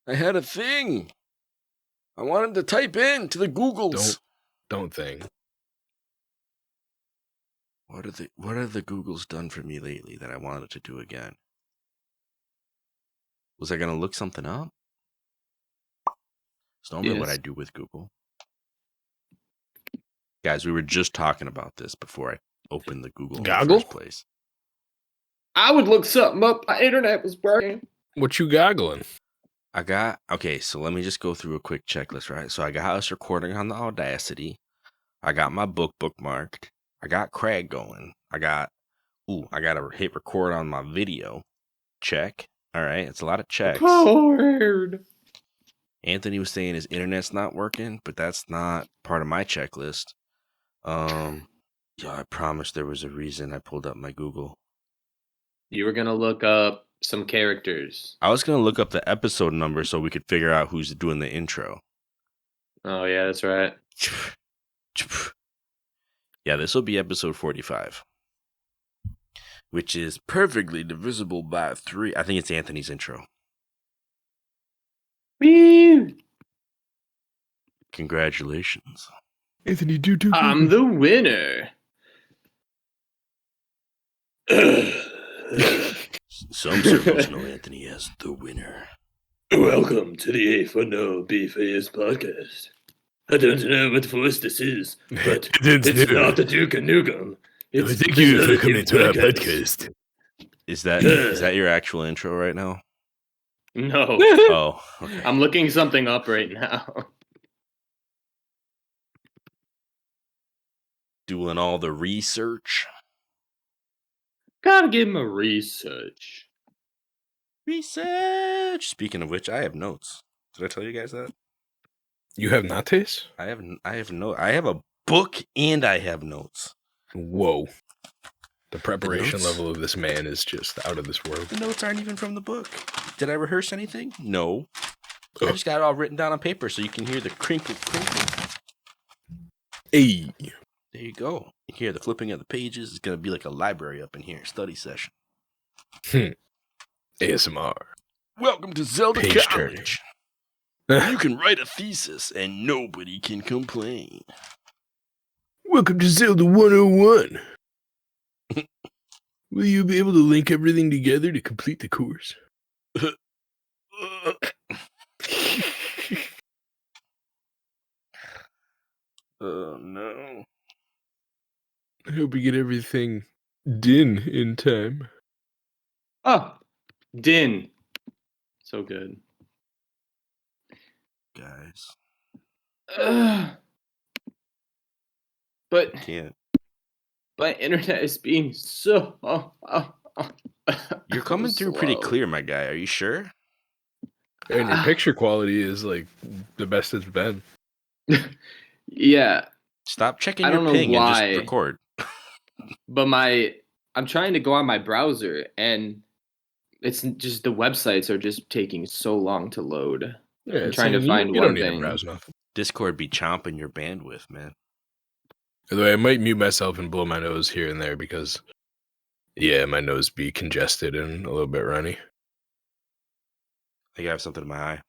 I had a thing. I wanted to type in to the Googles. Don't think. What are the Googles done for me lately that I wanted to do again? Was I gonna look something up? It's normally what I do with Google. Guys, we were just talking about this before I opened the Google in the first place. I would look something up. My internet was working. What you goggling? Okay, so let me just go through a quick checklist, right? So I got us recording on the Audacity. I got my book bookmarked. I got Craig going. I got to hit record on my video. Check. All right, it's a lot of checks. Weird. Anthony was saying his internet's not working, but that's not part of my checklist. Yeah, I promise there was a reason I pulled up my Google. You were gonna look up some characters. I was gonna look up the episode number so we could figure out who's doing the intro. Oh yeah, that's right. Yeah, this will be episode 45, which is perfectly divisible by 3. I think it's Anthony's intro. Woo! Congratulations, Anthony. Do. I'm the winner. Some circles know Anthony as the winner. Welcome to the A4NB4Y podcast. I don't know what voice this is, but it's not the Duke of Nukem. Thank you for coming to our podcast. Is that your actual intro right now? No. Oh, okay. I'm looking something up right now. Doing all the research. Gotta give him a research. Research. Speaking of which, I have notes. Did I tell you guys that? You have notes? I have a book and I have notes. Whoa. The preparation level of this man is just out of this world. The notes aren't even from the book. Did I rehearse anything? No. I just got it all written down on paper so you can hear the crinkle. Hey. There you go. You hear the flipping of the pages. It's going to be like a library up in here. Study session. ASMR. Welcome to Zelda Page College. You can write a thesis and nobody can complain. Welcome to Zelda 101. Will you be able to link everything together to complete the course? Oh, no. I hope we get everything done in time. Oh, Din. So good. Guys. But Can't. my internet is being so... You're coming through pretty clear, my guy. Are you sure? And your picture quality is like the best it's been. Yeah. Stop checking your ping and just record. But I'm trying to go on my browser and it's just the websites are just taking so long to load. Yeah, I'm trying to find one thing. Discord be chomping your bandwidth, man. Although I might mute myself and blow my nose here and there because, yeah, my nose be congested and a little bit runny. I think I have something in my eye.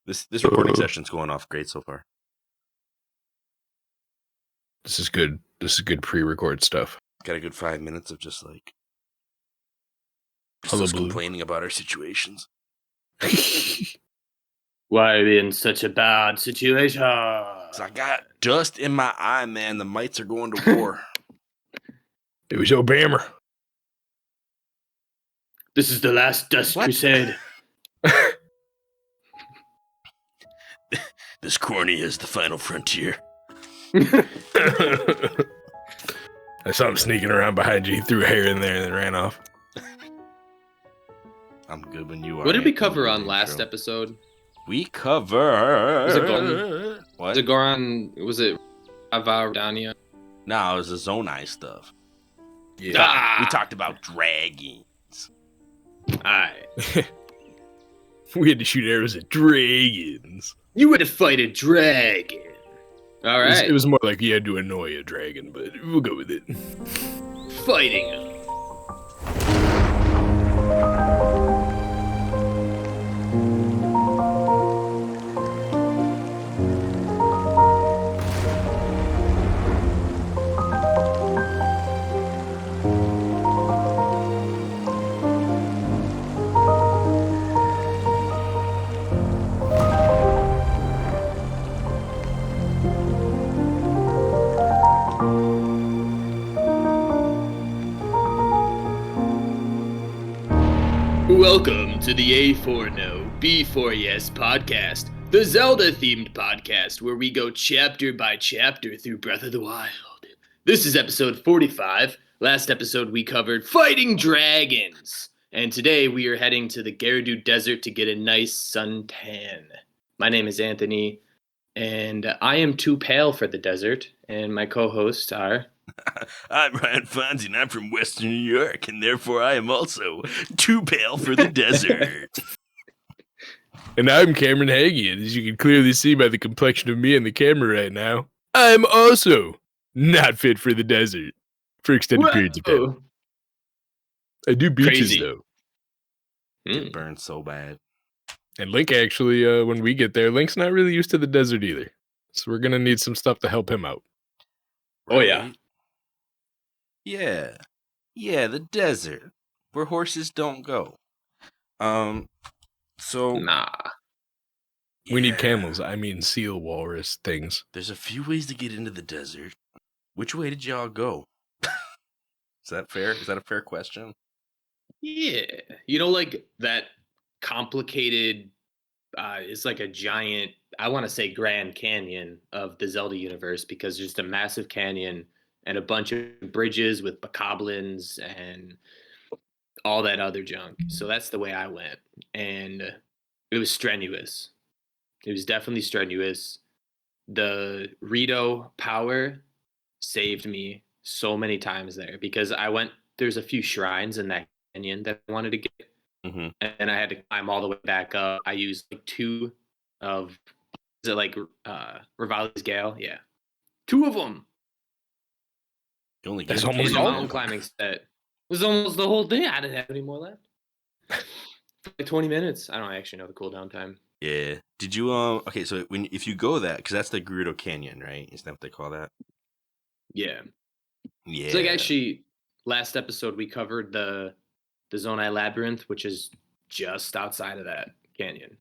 This recording session's going off great so far. This is good. This is good pre-record stuff. Got a good 5 minutes of just like just complaining about our situations. Why are we in such a bad situation? I got dust in my eye, man. The mites are going to war. It was your Bammer. This is the last dust crusade. This corny is the final frontier. I saw him sneaking around behind you. He threw hair in there and then ran off. I'm good when you are. What did we cover on last episode? We covered... Was it Goron? Was it Avardania? No, it was the Zonai stuff. Yeah. We talked about dragons. Alright. We had to shoot arrows at dragons. You had to fight a dragon. Alright. It was more like you had to annoy a dragon, but we'll go with it. Fighting him. Welcome to the A4NB4Y podcast, the Zelda-themed podcast where we go chapter by chapter through Breath of the Wild. This is episode 45. Last episode we covered fighting dragons. And today we are heading to the Gerudo Desert to get a nice suntan. My name is Anthony, and I am too pale for the desert, and my co-hosts are... I'm Ryan Fonzie, and I'm from Western New York, and therefore I am also too pale for the desert. And I'm Cameron Hagee, and as you can clearly see by the complexion of me in the camera right now, I'm also not fit for the desert for extended periods of time. I do beaches, Crazy. though. Get burned so bad. And Link actually, when we get there, Link's not really used to the desert either. So we're going to need some stuff to help him out. Oh, yeah. Yeah, the desert, where horses don't go. So... Nah. We need camels. I mean seal, walrus, things. There's a few ways to get into the desert. Which way did y'all go? Is that fair? Is that a fair question? Yeah. You know, like that complicated, it's like a giant, I want to say Grand Canyon of the Zelda universe, because there's a massive canyon and a bunch of bridges with bokoblins and all that other junk. So that's the way I went. And it was strenuous. It was definitely strenuous. The Rito power saved me so many times there, because there's a few shrines in that canyon that I wanted to get. Mm-hmm. And I had to climb all the way back up. I used like two of, is it like Rivali's Gale? Yeah. Two of them. You only That's get almost In a all mountain climbing set. It was almost the whole thing. I didn't have any more left. For like 20 minutes. I don't actually know the cooldown time. Yeah. Did you okay, so if you go that, because that's the Gerudo Canyon, right? Isn't that what they call that? Yeah. Yeah. It's like actually last episode we covered the Zonai Labyrinth, which is just outside of that canyon.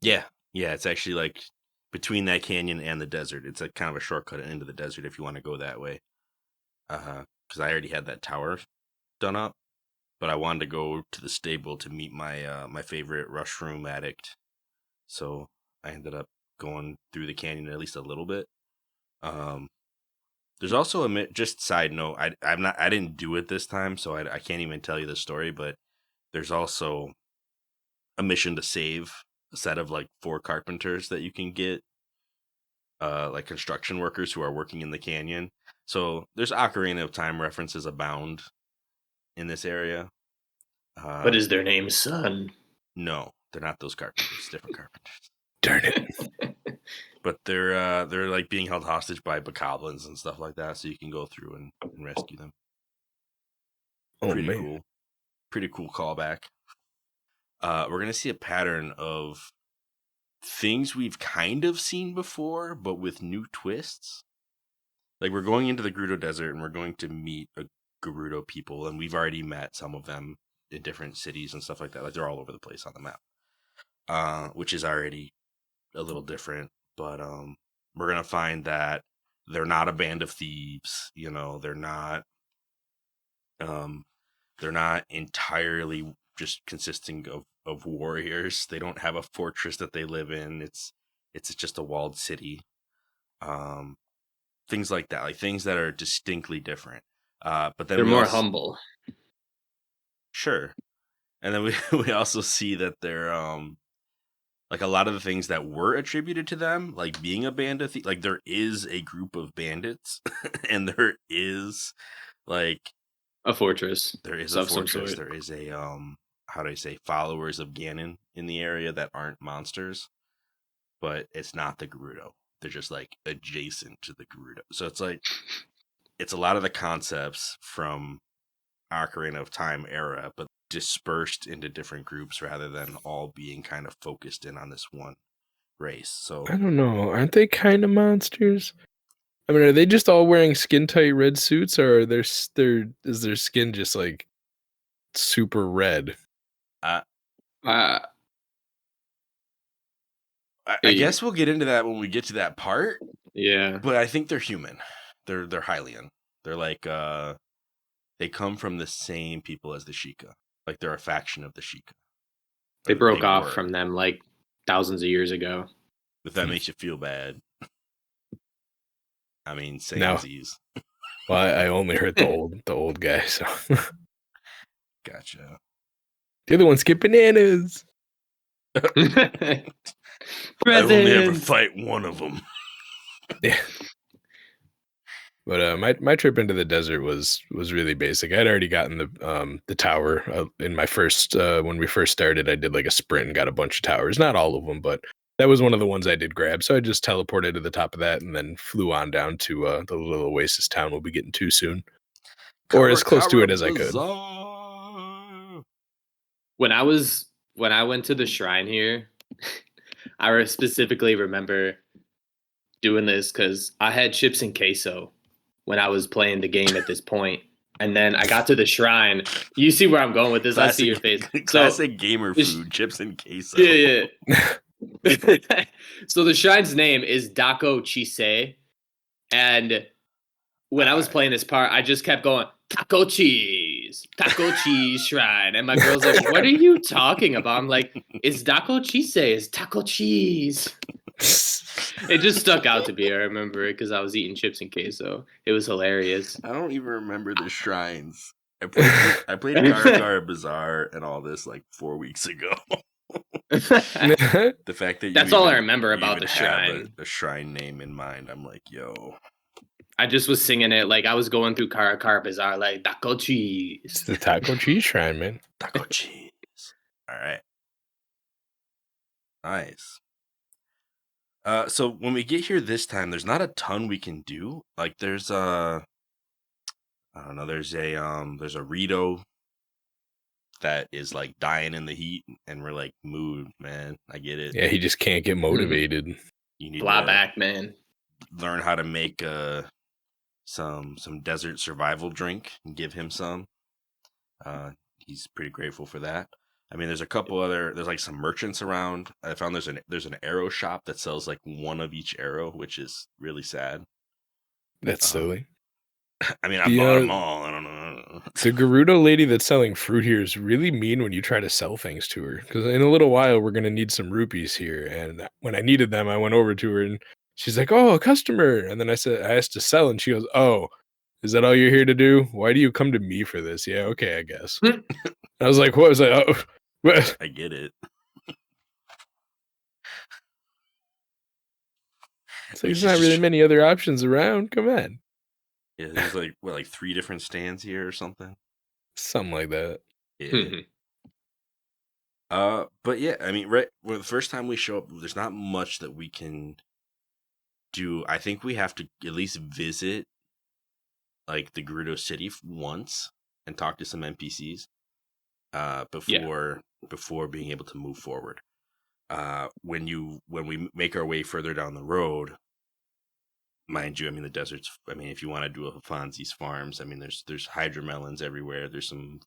Yeah, it's actually like between that canyon and the desert. It's like kind of a shortcut into the desert if you want to go that way. Because I already had that tower done up, but I wanted to go to the stable to meet my my favorite Rushroom addict. So I ended up going through the canyon at least a little bit. There's also just side note. I didn't do it this time, so I can't even tell you the story. But there's also a mission to save a set of like 4 carpenters that you can get, like construction workers who are working in the canyon. So there's Ocarina of Time references abound in this area. But is their name Sun? No, they're not those carpenters. Different carpenters. Darn it. But they're like being held hostage by bokoblins and stuff like that, so you can go through and rescue them. Oh, Pretty man. cool. Pretty cool callback. We're gonna see a pattern of things we've kind of seen before, but with new twists. Like, we're going into the Gerudo Desert and we're going to meet a Gerudo people, and we've already met some of them in different cities and stuff like that. Like, they're all over the place on the map, which is already a little different. But we're gonna find that they're not a band of thieves. You know, they're not entirely just consisting of warriors. They don't have a fortress that they live in. It's just a walled city. Things like that, like things that are distinctly different. But then They're more humble. Sure. And then we also see that they're like a lot of the things that were attributed to them, like being a band of like there is a group of bandits and there is like a fortress. There is a fortress. There is a how do I say, followers of Ganon in the area that aren't monsters, but it's not the Gerudo. They're just like adjacent to the Gerudo. So it's like it's a lot of the concepts from Ocarina of Time era, but dispersed into different groups rather than all being kind of focused in on this one race. So I don't know. Aren't they kind of monsters? I mean, are they just all wearing skin tight red suits, or is their skin just like super red? I guess we'll get into that when we get to that part. Yeah. But I think they're human. They're Hylian. They're like they come from the same people as the Sheikah. Like they're a faction of the Sheikah. They broke off from them like thousands of years ago. If that makes you feel bad. I mean, samesies. Well, I only heard the old guy, so. Gotcha. The other ones get bananas. I will never fight one of them. Yeah. But my trip into the desert was really basic. I'd already gotten the tower in my first when we first started. I did like a sprint and got a bunch of towers, not all of them, but that was one of the ones I did grab. So I just teleported to the top of that and then flew on down to the little oasis town we'll be getting to soon, or as close to it as I could. When I went to the shrine here, I specifically remember doing this because I had chips and queso when I was playing the game at this point. And then I got to the shrine. You see where I'm going with this? Classic, I see your face. Classic gamer food, chips and queso. Yeah. So the shrine's name is Dako Chise. And when I was playing this part, I just kept going, taco cheese shrine. And my girl's like, what are you talking about? I'm like, it's Dako Chise, it's taco cheese. It just stuck out to me. I remember it because I was eating chips and queso. It was hilarious. I don't even remember the shrines. I played Kara Bazaar and all this like 4 weeks ago. The fact that that's all I remember about the shrine. A shrine name in mind. I'm like, yo. I just was singing it like I was going through Kara Bazaar, like taco cheese. It's the taco cheese shrine, man. Taco cheese. All right. Nice. So when we get here this time, there's not a ton we can do. Like there's I don't know, there's a Rito that is like dying in the heat, and we're like, mood, man. I get it. Yeah, he just can't get motivated. You need fly back, man. Learn how to make some desert survival drink and give him some. He's pretty grateful for that. I mean, there's a couple there's like some merchants around. I found there's an arrow shop that sells like one of each arrow, which is really sad. That's silly. I mean, I bought them all. I don't know. The Gerudo lady that's selling fruit here is really mean when you try to sell things to her. Because in a little while, we're going to need some rupees here. And when I needed them, I went over to her and she's like, oh, a customer. And then I asked to sell. And she goes, oh, is that all you're here to do? Why do you come to me for this? Yeah, okay, I guess. I was like, what was that? Oh, what? I get it. It's like, there's not really many other options around. Come on. Yeah, there's like 3 different stands here or something. Something like that. Yeah. But yeah, I mean, the first time we show up, there's not much that we can do. I think we have to at least visit like the Gerudo city once and talk to some NPCs before being able to move forward. When we make our way further down the road, mind you, I mean, the desert's, I mean, if you want to do a Fonzie's Farms, I mean, there's hydromelons everywhere. There's some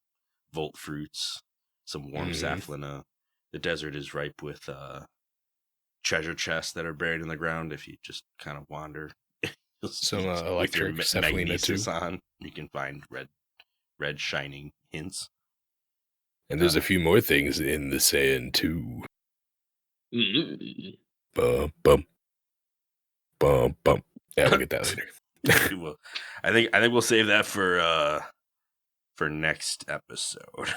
Volt fruits, some warm Saflina. The desert is ripe with treasure chests that are buried in the ground. If you just kind of wander, some electric Saflina too. On, you can find red shining hints. And there's a few more things in the sand too. Bum bum bum bum. Yeah, we'll get that later. I think we'll save that for next episode.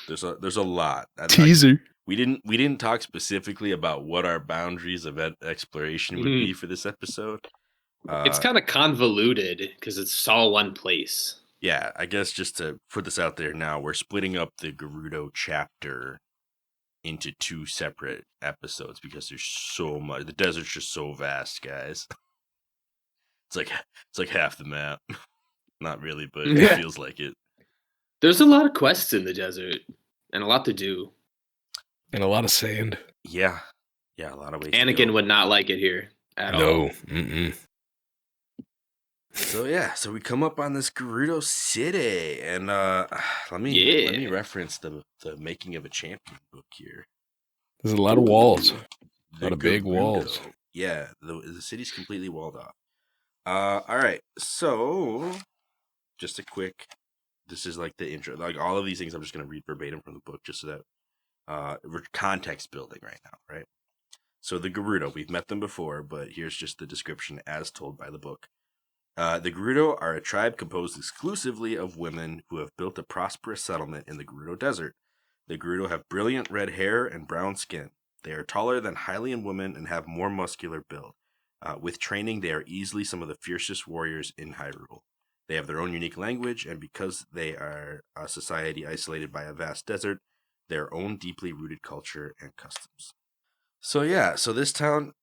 There's a lot. Teaser. We didn't talk specifically about what our boundaries of exploration would be for this episode. It's kind of convoluted because it's all one place. Yeah, I guess just to put this out there now, we're splitting up the Gerudo chapter into 2 separate episodes because there's so much. The desert's just so vast, guys. It's like half the map. Not really, but it feels like it. There's a lot of quests in the desert and a lot to do. And a lot of sand. Yeah, a lot of ways. Anakin would not like it here at all. No. So we come up on this Gerudo city, and let me reference the Making of a Champion book here. There's a lot of walls, a lot of big walls. Yeah, the city's completely walled off. All right, so just a quick this is like the intro. Like all of these things, I'm just going to read verbatim from the book, just so that we're context building right now, right? So the Gerudo, we've met them before, but here's just the description as told by the book. The Gerudo are a tribe composed exclusively of women who have built a prosperous settlement in the Gerudo Desert. The Gerudo have brilliant red hair and brown skin. They are taller than Hylian women and have more muscular build. With training, they are easily some of the fiercest warriors in Hyrule. They have their own unique language, and because they are a society isolated by a vast desert, their own deeply rooted culture and customs. So yeah, so this town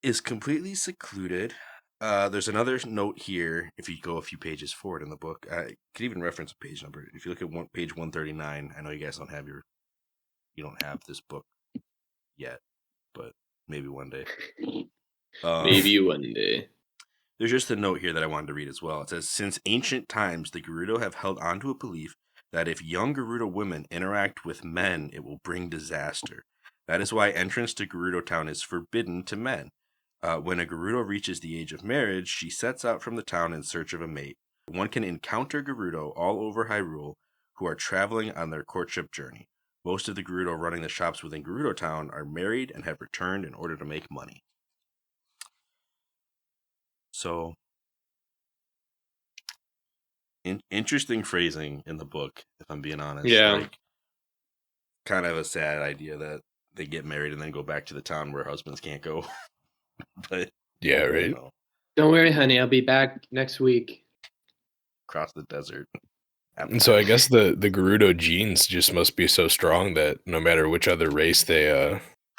is completely secluded. There's another note here. If you go a few pages forward in the book, I could even reference a page number. If you look at page 139, I know you guys don't have this book yet, but maybe one day. Maybe one day. There's just a note here that I wanted to read as well. It says, since ancient times, the Gerudo have held on to a belief that if young Gerudo women interact with men, it will bring disaster. That is why entrance to Gerudo Town is forbidden to men. When a Gerudo reaches the age of marriage, she sets out from the town in search of a mate. One can encounter Gerudo all over Hyrule who are traveling on their courtship journey. Most of the Gerudo running the shops within Gerudo Town are married and have returned in order to make money. So, interesting phrasing in the book, if I'm being honest. Yeah. Like, kind of a sad idea that they get married and then go back to the town where husbands can't go. But yeah, right. You know, don't worry, honey. I'll be back next week. Across the desert. And so I guess the Gerudo genes just must be so strong that no matter which other race they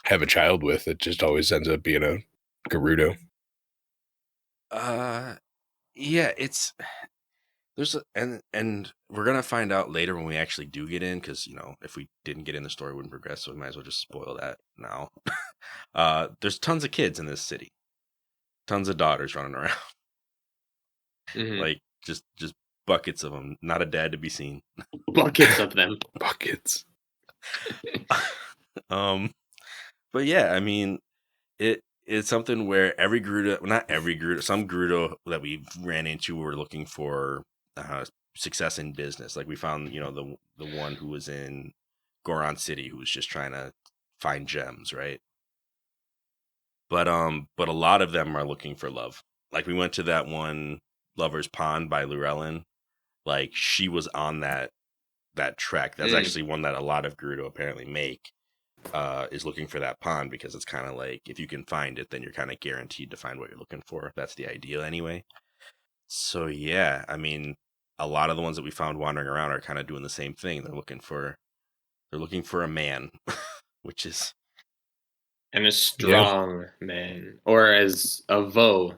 have a child with, it just always ends up being a Gerudo. Yeah, and we're gonna find out later when we actually do get in, because if we didn't get in, the story wouldn't progress, so we might as well just spoil that now. There's tons of kids in this city, tons of daughters running around, like just buckets of them, not a dad to be seen. Buckets of them. Buckets. But yeah, I mean, it's something where every Gerudo, well, not every Gerudo, some Gerudo that we ran into were looking for success in business. Like we found, the one who was in Goron City who was just trying to find gems, right? But a lot of them are looking for love. Like we went to that one Lover's Pond by Lurellen. Like she was on that trek. That's actually one that a lot of Gerudo apparently make. Is looking for that pond, because it's kind of like if you can find it, then you're kind of guaranteed to find what you're looking for. That's the ideal anyway. So yeah, I mean, a lot of the ones that we found wandering around are kind of doing the same thing. They're looking for a man, which is and a strong man, or as a vo,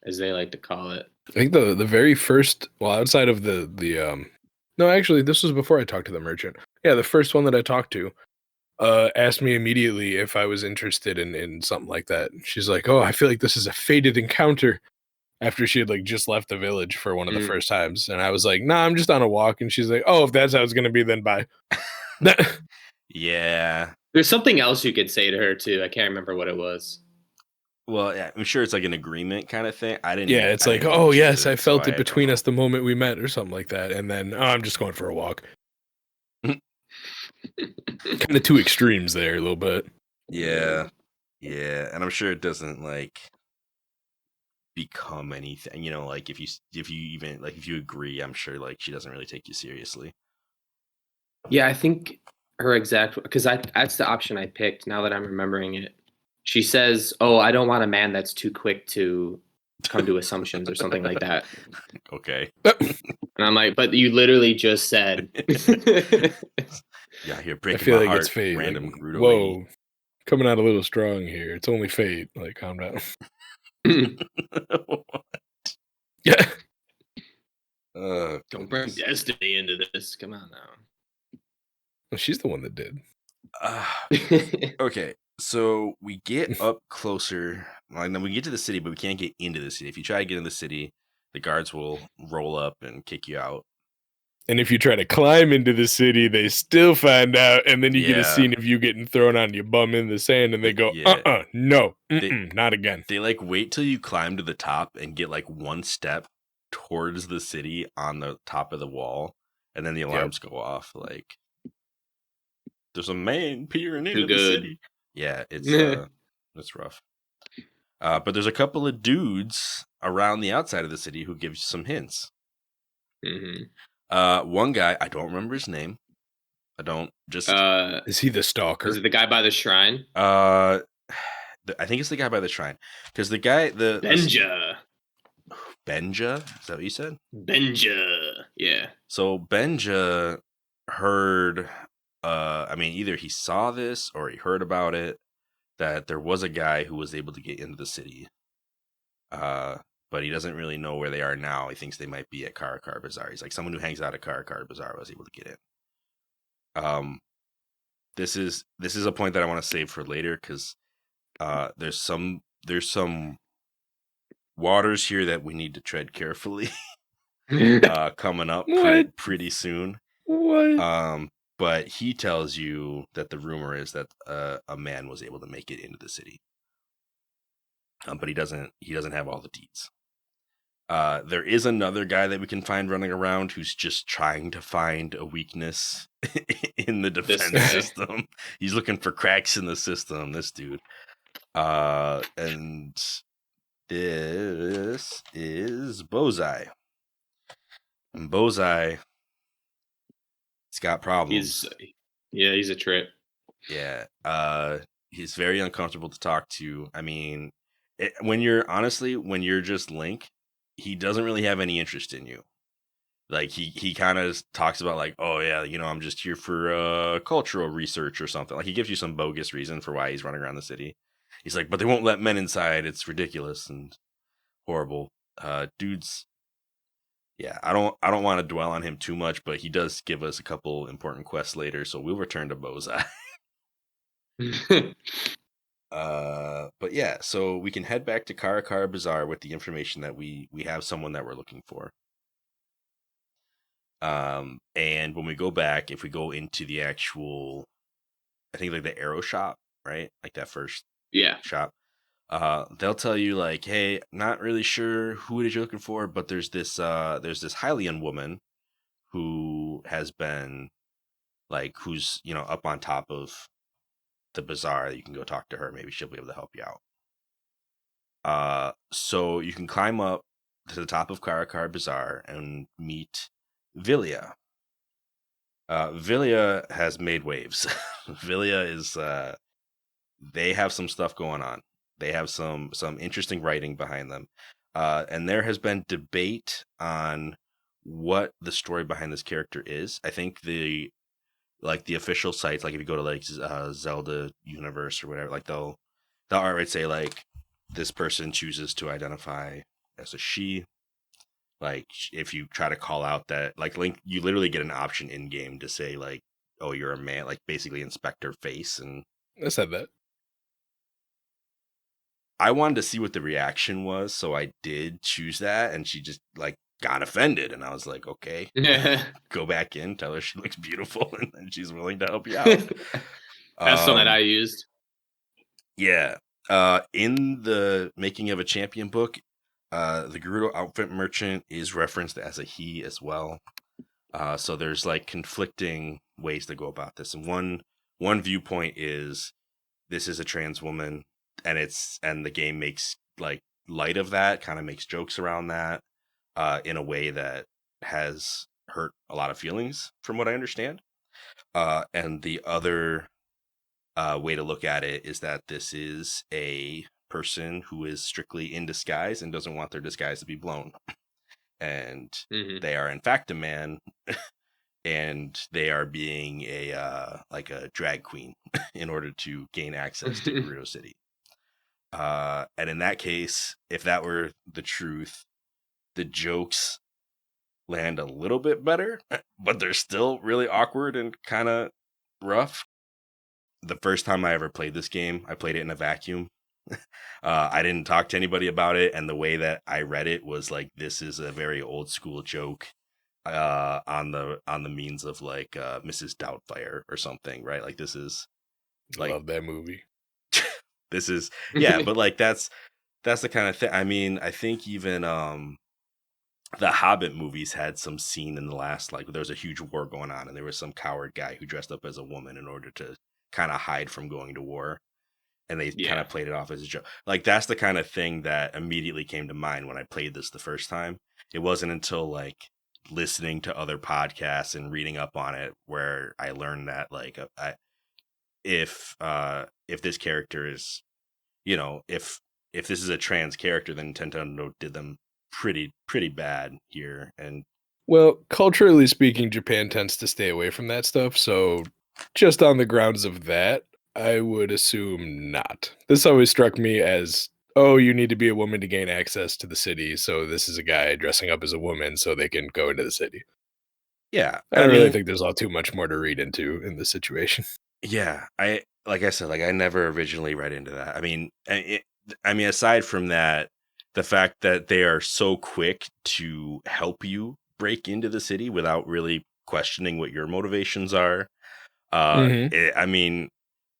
as they like to call it. I think the very first, well, outside of the no, actually, this was before I talked to the merchant. Yeah, the first one that I talked to asked me immediately if I was interested in something like that. She's like, "Oh, I feel like this is a fated encounter," after she had like just left the village for one of the first times. And I was like, "Nah, I'm just on a walk." And she's like, "Oh, if that's how it's gonna be, then bye." Yeah. There's something else you could say to her too. I can't remember what it was. Well, yeah, I'm sure it's like an agreement kind of thing. I didn't. Yeah, it's like, "Oh yes, I felt it between us the moment we met," or something like that. And then, "Oh, I'm just going for a walk." Kind of two extremes there a little bit. Yeah, and I'm sure it doesn't like become anything. Like if you agree, I'm sure like she doesn't really take you seriously. Yeah, I think her exact, because that's the option I picked. Now that I'm remembering it, she says, "Oh, I don't want a man that's too quick to come to assumptions," or something like that. Okay. And I'm like, "But you literally just said." Yeah, you're breaking I feel my like heart, it's fate. random Like, Gerudo whoa, lady. coming out a little strong here. It's only fate. Like, calm down. Yeah. Don't bring destiny into this. Come on now. Well, she's the one that did. Okay, so we get up closer. Like, then we get to the city, but we can't get into the city. If you try to get in the city, the guards will roll up and kick you out. And if you try to climb into the city, they still find out, and then you get a scene of you getting thrown on your bum in the sand, and they go, no, not again. They like wait till you climb to the top and get like one step towards the city on the top of the wall, and then the alarms go off. Like, there's a man peering Too into the good. city. Yeah, it's rough. But there's a couple of dudes around the outside of the city who give you some hints. One guy, I don't remember his name. I don't just. Is he the stalker? Is it the guy by the shrine? I think it's the guy by the shrine, because the guy Benja. Benja, is that what you said? Benja, yeah. So Benja heard, I mean, either he saw this or he heard about it, that there was a guy who was able to get into the city. But he doesn't really know where they are now. He thinks they might be at Karakar Bazaar. He's like, someone who hangs out at Karakar Bazaar was able to get in. This is a point that I want to save for later, because there's some waters here that we need to tread carefully. Coming up pretty soon. What? But he tells you that the rumor is that a man was able to make it into the city. But he doesn't have all the deeds. There is another guy that we can find running around who's just trying to find a weakness in the defense system. He's looking for cracks in the system, this dude. And this is Bozai. And Bozai, he's got problems. He's a trip. Yeah. He's very uncomfortable to talk to. I mean, when you're just Link, he doesn't really have any interest in you. Like, he kind of talks about, like, oh yeah, I'm just here for cultural research or something. Like, he gives you some bogus reason for why he's running around the city. He's like, but they won't let men inside. It's ridiculous and horrible. Dudes. Yeah, I don't want to dwell on him too much, but he does give us a couple important quests later, so we'll return to Bozai. But yeah, so we can head back to Karakar Bazaar with the information that we have someone that we're looking for. And when we go back, if we go into the actual, I think like the arrow shop, right? Like that first shop. They'll tell you like, hey, not really sure who it is you're looking for, but there's this Hylian woman who has been like, who's, up on top of the bazaar. You can go talk to her. Maybe she'll be able to help you out. So you can climb up to the top of Karakar Bazaar and meet Villia. Villia has made waves. Villia is, they have some stuff going on. They have some interesting writing behind them. And there has been debate on what the story behind this character is. I think the official sites, like if you go to like Zelda Universe or whatever, like they'll outright say like, this person chooses to identify as a she. Like, if you try to call out that, like, Link, you literally get an option in game to say like, oh, you're a man, like basically inspector face. And I said that. I wanted to see what the reaction was, so I did choose that, and she just like got offended, and I was like, okay, go back in, tell her she looks beautiful, and then she's willing to help you out. That's something that I used. Yeah. In the Making of a Champion book, the Gerudo outfit merchant is referenced as a he as well. So there's like conflicting ways to go about this. And one viewpoint is this is a trans woman, and the game makes like light of that, kind of makes jokes around that, in a way that has hurt a lot of feelings from what I understand. And the other way to look at it is that this is a person who is strictly in disguise and doesn't want their disguise to be blown. And they are in fact a man, and they are being a drag queen in order to gain access to Gerudo City. And in that case, if that were the truth, the jokes land a little bit better, but they're still really awkward and kind of rough. The first time I ever played this game, I played it in a vacuum. I didn't talk to anybody about it, and the way that I read it was like, this is a very old school joke on the means of like Mrs. Doubtfire or something, right? Like, this is like, love that movie. This is, yeah, but like that's the kind of thing. I mean, I think even the Hobbit movies had some scene in the last, like, there was a huge war going on, and there was some coward guy who dressed up as a woman in order to kind of hide from going to war. And they kind Yeah. of played it off as a joke. Like, that's the kind of thing that immediately came to mind when I played this the first time. It wasn't until, like, listening to other podcasts and reading up on it where I learned that, like, if this character is, you know, if this is a trans character, then Nintendo did them pretty bad here. And Well, culturally speaking, Japan tends to stay away from that stuff. So, just on the grounds of that, I would assume not. This always struck me as, oh, you need to be a woman to gain access to the city. So, this is a guy dressing up as a woman so they can go into the city. yeah, I don't really think there's all too much more to read into in this situation. Yeah, like I said, like, I never originally read into that. I mean, aside from that, the fact that they are so quick to help you break into the city without really questioning what your motivations are. I mean,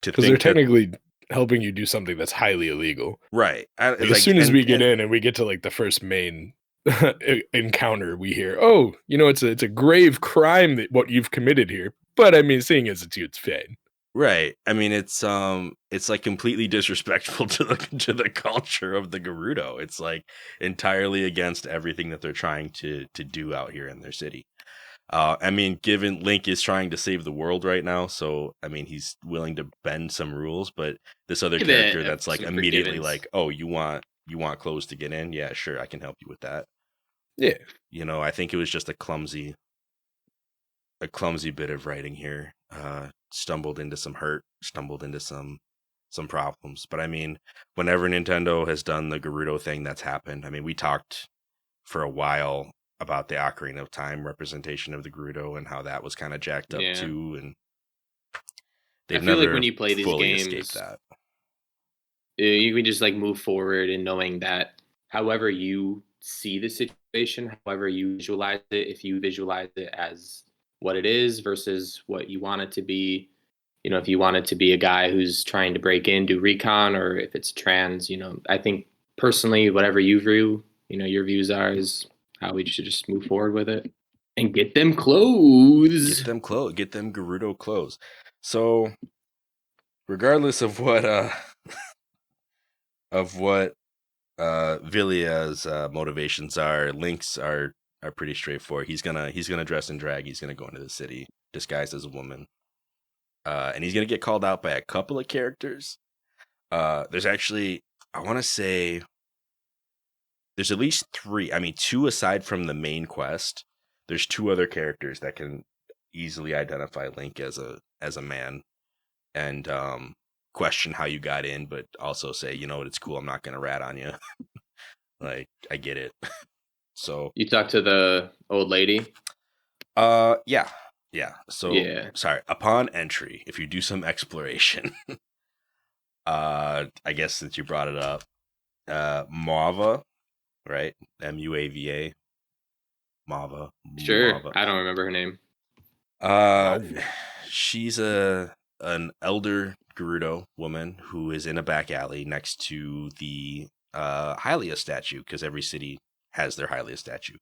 to Because they're think that, technically helping you do something that's highly illegal. right? Like, It's as like, soon as we get in and we get to like the first main encounter, we hear, "Oh, you know, it's a grave crime that what you've committed here." But I mean, seeing as it's fine. right. I mean, it's like completely disrespectful to the culture of the Gerudo. It's like entirely against everything that they're trying to do out here in their city. I mean, given Link is trying to save the world right now, so I mean, he's willing to bend some rules. But this other Give it character that's like some immediately forgivance. like, "Oh, you want clothes to get in? Yeah, sure, I can help you with that." Yeah. You know, I think it was just a clumsy bit of writing here. Stumbled into some hurt, stumbled into some problems. But I mean, whenever Nintendo has done the Gerudo thing, that's happened. I mean, we talked for a while about the Ocarina of Time representation of the Gerudo and how that was kind of jacked up Yeah. too, and I they've feel like never when you play these fully escaped games, that. you can just like move forward and knowing that however you see the situation, however you visualize it, if you visualize it as what it is versus what you want it to be, you know, if you want it to be a guy who's trying to break in, do recon, or if it's trans, you know, I think personally, whatever you view, you know, your views are is how we should just move forward with it and get them clothes. Get them Gerudo clothes. So, regardless of what of what Villia's motivations are, Link's are pretty straightforward. He's gonna dress in drag. He's gonna go into the city disguised as a woman, and he's gonna get called out by a couple of characters. There's actually, I want to say, there's at least 3. I mean, 2 aside from the main quest. There's 2 other characters that can easily identify Link as a man, and question how you got in, but also say, you know what, it's cool. I'm not gonna rat on you. Like, I get it. So You talk to the old lady. yeah. So Yeah, sorry. Upon entry, if you do some exploration, I guess since you brought it up, Mava, right? Muava, Mava, sure. Mava. I don't remember her name. Uh, she's an elder Gerudo woman who is in a back alley next to the Hylia statue, because every city has their Hylia statue.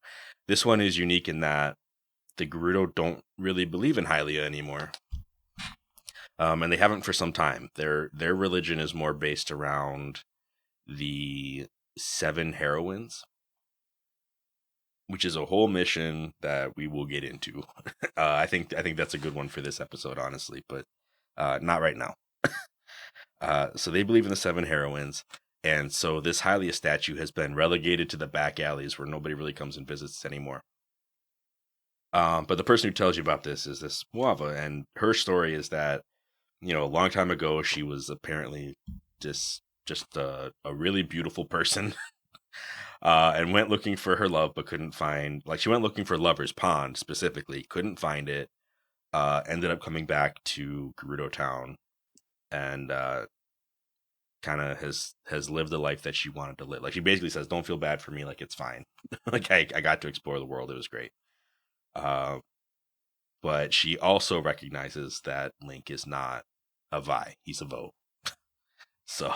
This one is unique in that the Gerudo don't really believe in Hylia anymore. And they haven't for some time. Their religion is more based around the 7 heroines, which is a whole mission that we will get into. I think that's a good one for this episode, honestly, but not right now. So they believe in the 7 heroines, and so this Hylia statue has been relegated to the back alleys where nobody really comes and visits anymore. But the person who tells you about this is this Muava, and her story is that, you know, a long time ago, she was apparently just a really beautiful person, and went looking for her love, but couldn't find, like, she went looking for Lover's Pond specifically, couldn't find it, ended up coming back to Gerudo Town, and kind of has lived the life that she wanted to live. Like, she basically says, don't feel bad for me, like, it's fine. Like, I got to explore the world, it was great. But she also recognizes that Link is not a Vi, he's a Vo. So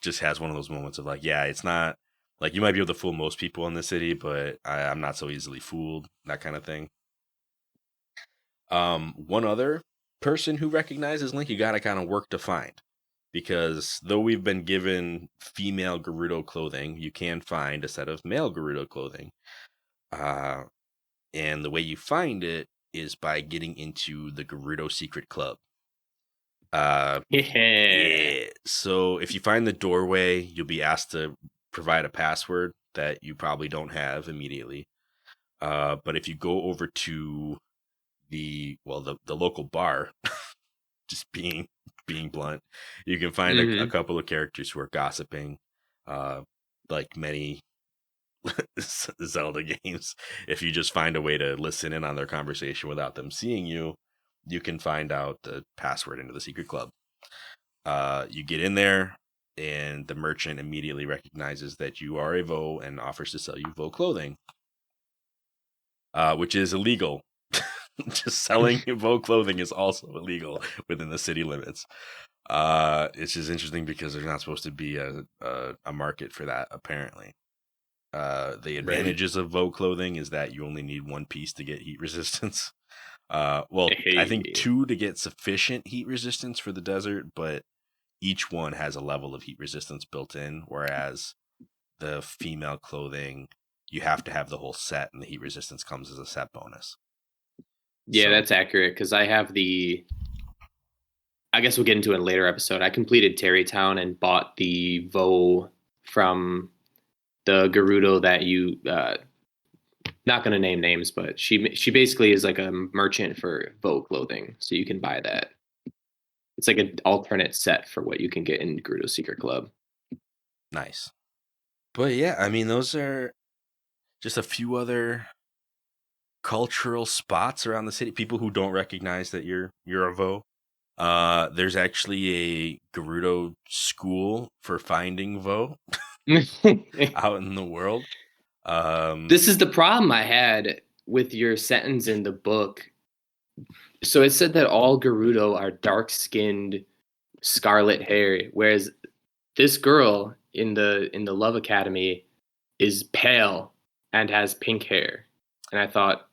just has one of those moments of like, yeah, it's not Like, you might be able to fool most people in the city, but I'm not so easily fooled, that kind of thing. One other person who recognizes Link, you gotta kind of work to find. Because though we've been given female Gerudo clothing, you can find a set of male Gerudo clothing. And the way you find it is by getting into the Gerudo Secret Club. Yeah. So if you find the doorway, you'll be asked to provide a password that you probably don't have immediately. But if you go over to the local bar, just being blunt, you can find a couple of characters who are gossiping, like many Zelda games. If you just find a way to listen in on their conversation without them seeing you, you can find out the password into the secret club. You get in there, and the merchant immediately recognizes that you are a Vo and offers to sell you Vo clothing, which is illegal. Just selling Vo clothing is also illegal within the city limits. It's just interesting because there's not supposed to be a market for that, apparently. The advantages of Vo clothing is that you only need one piece to get heat resistance. I think 2 to get sufficient heat resistance for the desert, but each one has a level of heat resistance built in, whereas the female clothing, you have to have the whole set, and the heat resistance comes as a set bonus. Yeah, that's accurate, because I have I guess we'll get into it in a later episode. I completed Terrytown and bought the Vo from the Gerudo that you, not going to name names, but she basically is like a merchant for Vo clothing, so you can buy that. It's like an alternate set for what you can get in Gerudo Secret Club. Nice. But yeah, I mean, those are just a few other cultural spots around the city. People who don't recognize that you're a Vo. There's actually a Gerudo school for finding Vo out in the world. This is the problem I had with your sentence in the book. So it said that all Gerudo are dark-skinned, scarlet hair, whereas this girl in the Love Academy is pale and has pink hair. And I thought,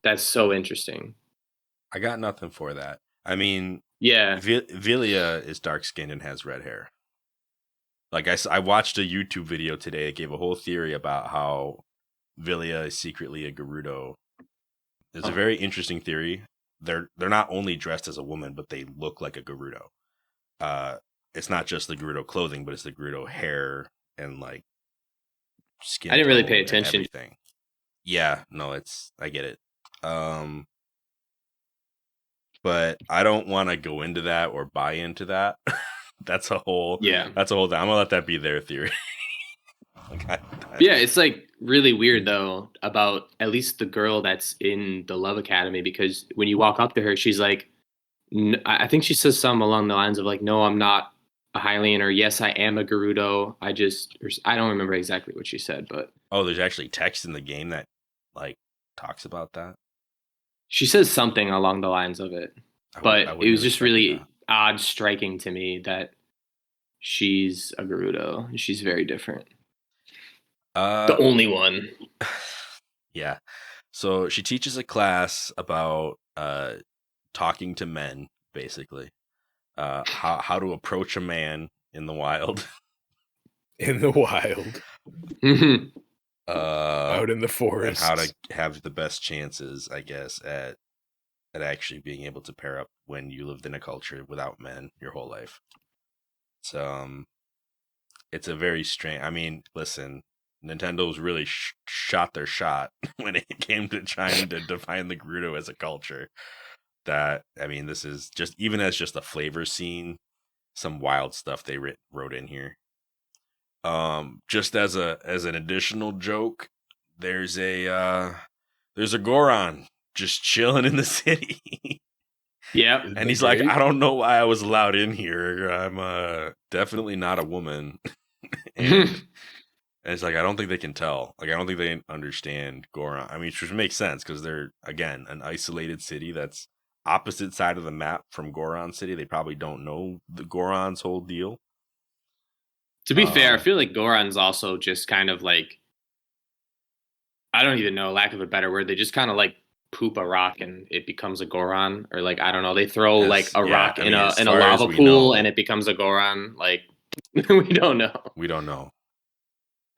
that's so interesting. I got nothing for that. I mean, yeah, Vilia is dark-skinned and has red hair. Like, I watched a YouTube video today. It gave a whole theory about how Vilia is secretly a Gerudo. It's a very interesting theory. They're not only dressed as a woman, but they look like a Gerudo. It's not just the Gerudo clothing, but it's the Gerudo hair and like skin. I didn't really pay attention. Everything. Yeah, no, I get it. But I don't want to go into that or buy into that. That's a whole thing. I'm gonna let that be their theory. Yeah, it's like really weird though about at least the girl that's in the Love Academy, because when you walk up to her, she's like, I think she says something along the lines of like, "No, I'm not a Hylian," or "Yes, I am a Gerudo. I don't remember exactly what she said, but there's actually text in the game that like talks about that. She says something along the lines of it, but it was just really odd, striking to me that she's a Gerudo. She's very different. The only one. Yeah. So she teaches a class about talking to men, basically. How to approach a man in the wild. In the wild. Out in the forest. And how to have the best chances, I guess, at actually being able to pair up when you lived in a culture without men your whole life. So it's a very strange. I mean, listen, Nintendo's really shot their shot when it came to trying to define the Gerudo as a culture. That, I mean, this is just, even as just a flavor scene, some wild stuff they wrote in here. Just as an additional joke, there's a Goron just chilling in the city. Yeah, and he's like, I don't know why I was allowed in here. I'm definitely not a woman. and it's like, I don't think they can tell. Like, I don't think they understand Goron. I mean, which makes sense because they're, again, an isolated city that's opposite side of the map from Goron City. They probably don't know the Goron's whole deal. To be fair, I feel like Goron's also just kind of like, I don't even know, lack of a better word. They just kind of like poop a rock and it becomes a Goron, or like I don't know. They throw like a rock I in mean, a as in a far as lava we pool know, and it becomes a Goron. Like we don't know. we don't know.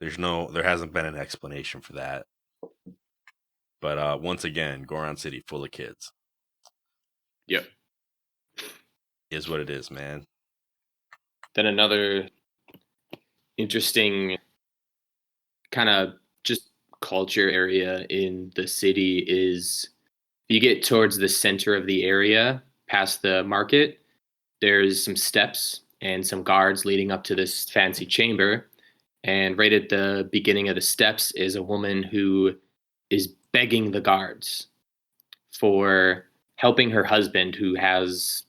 There hasn't been an explanation for that. But once again, Goron City full of kids. Yep. Is what it is, man. Then another interesting kind of just culture area in the city is you get towards the center of the area, past the market, there's some steps and some guards leading up to this fancy chamber. And right at the beginning of the steps is a woman who is begging the guards for helping her husband who has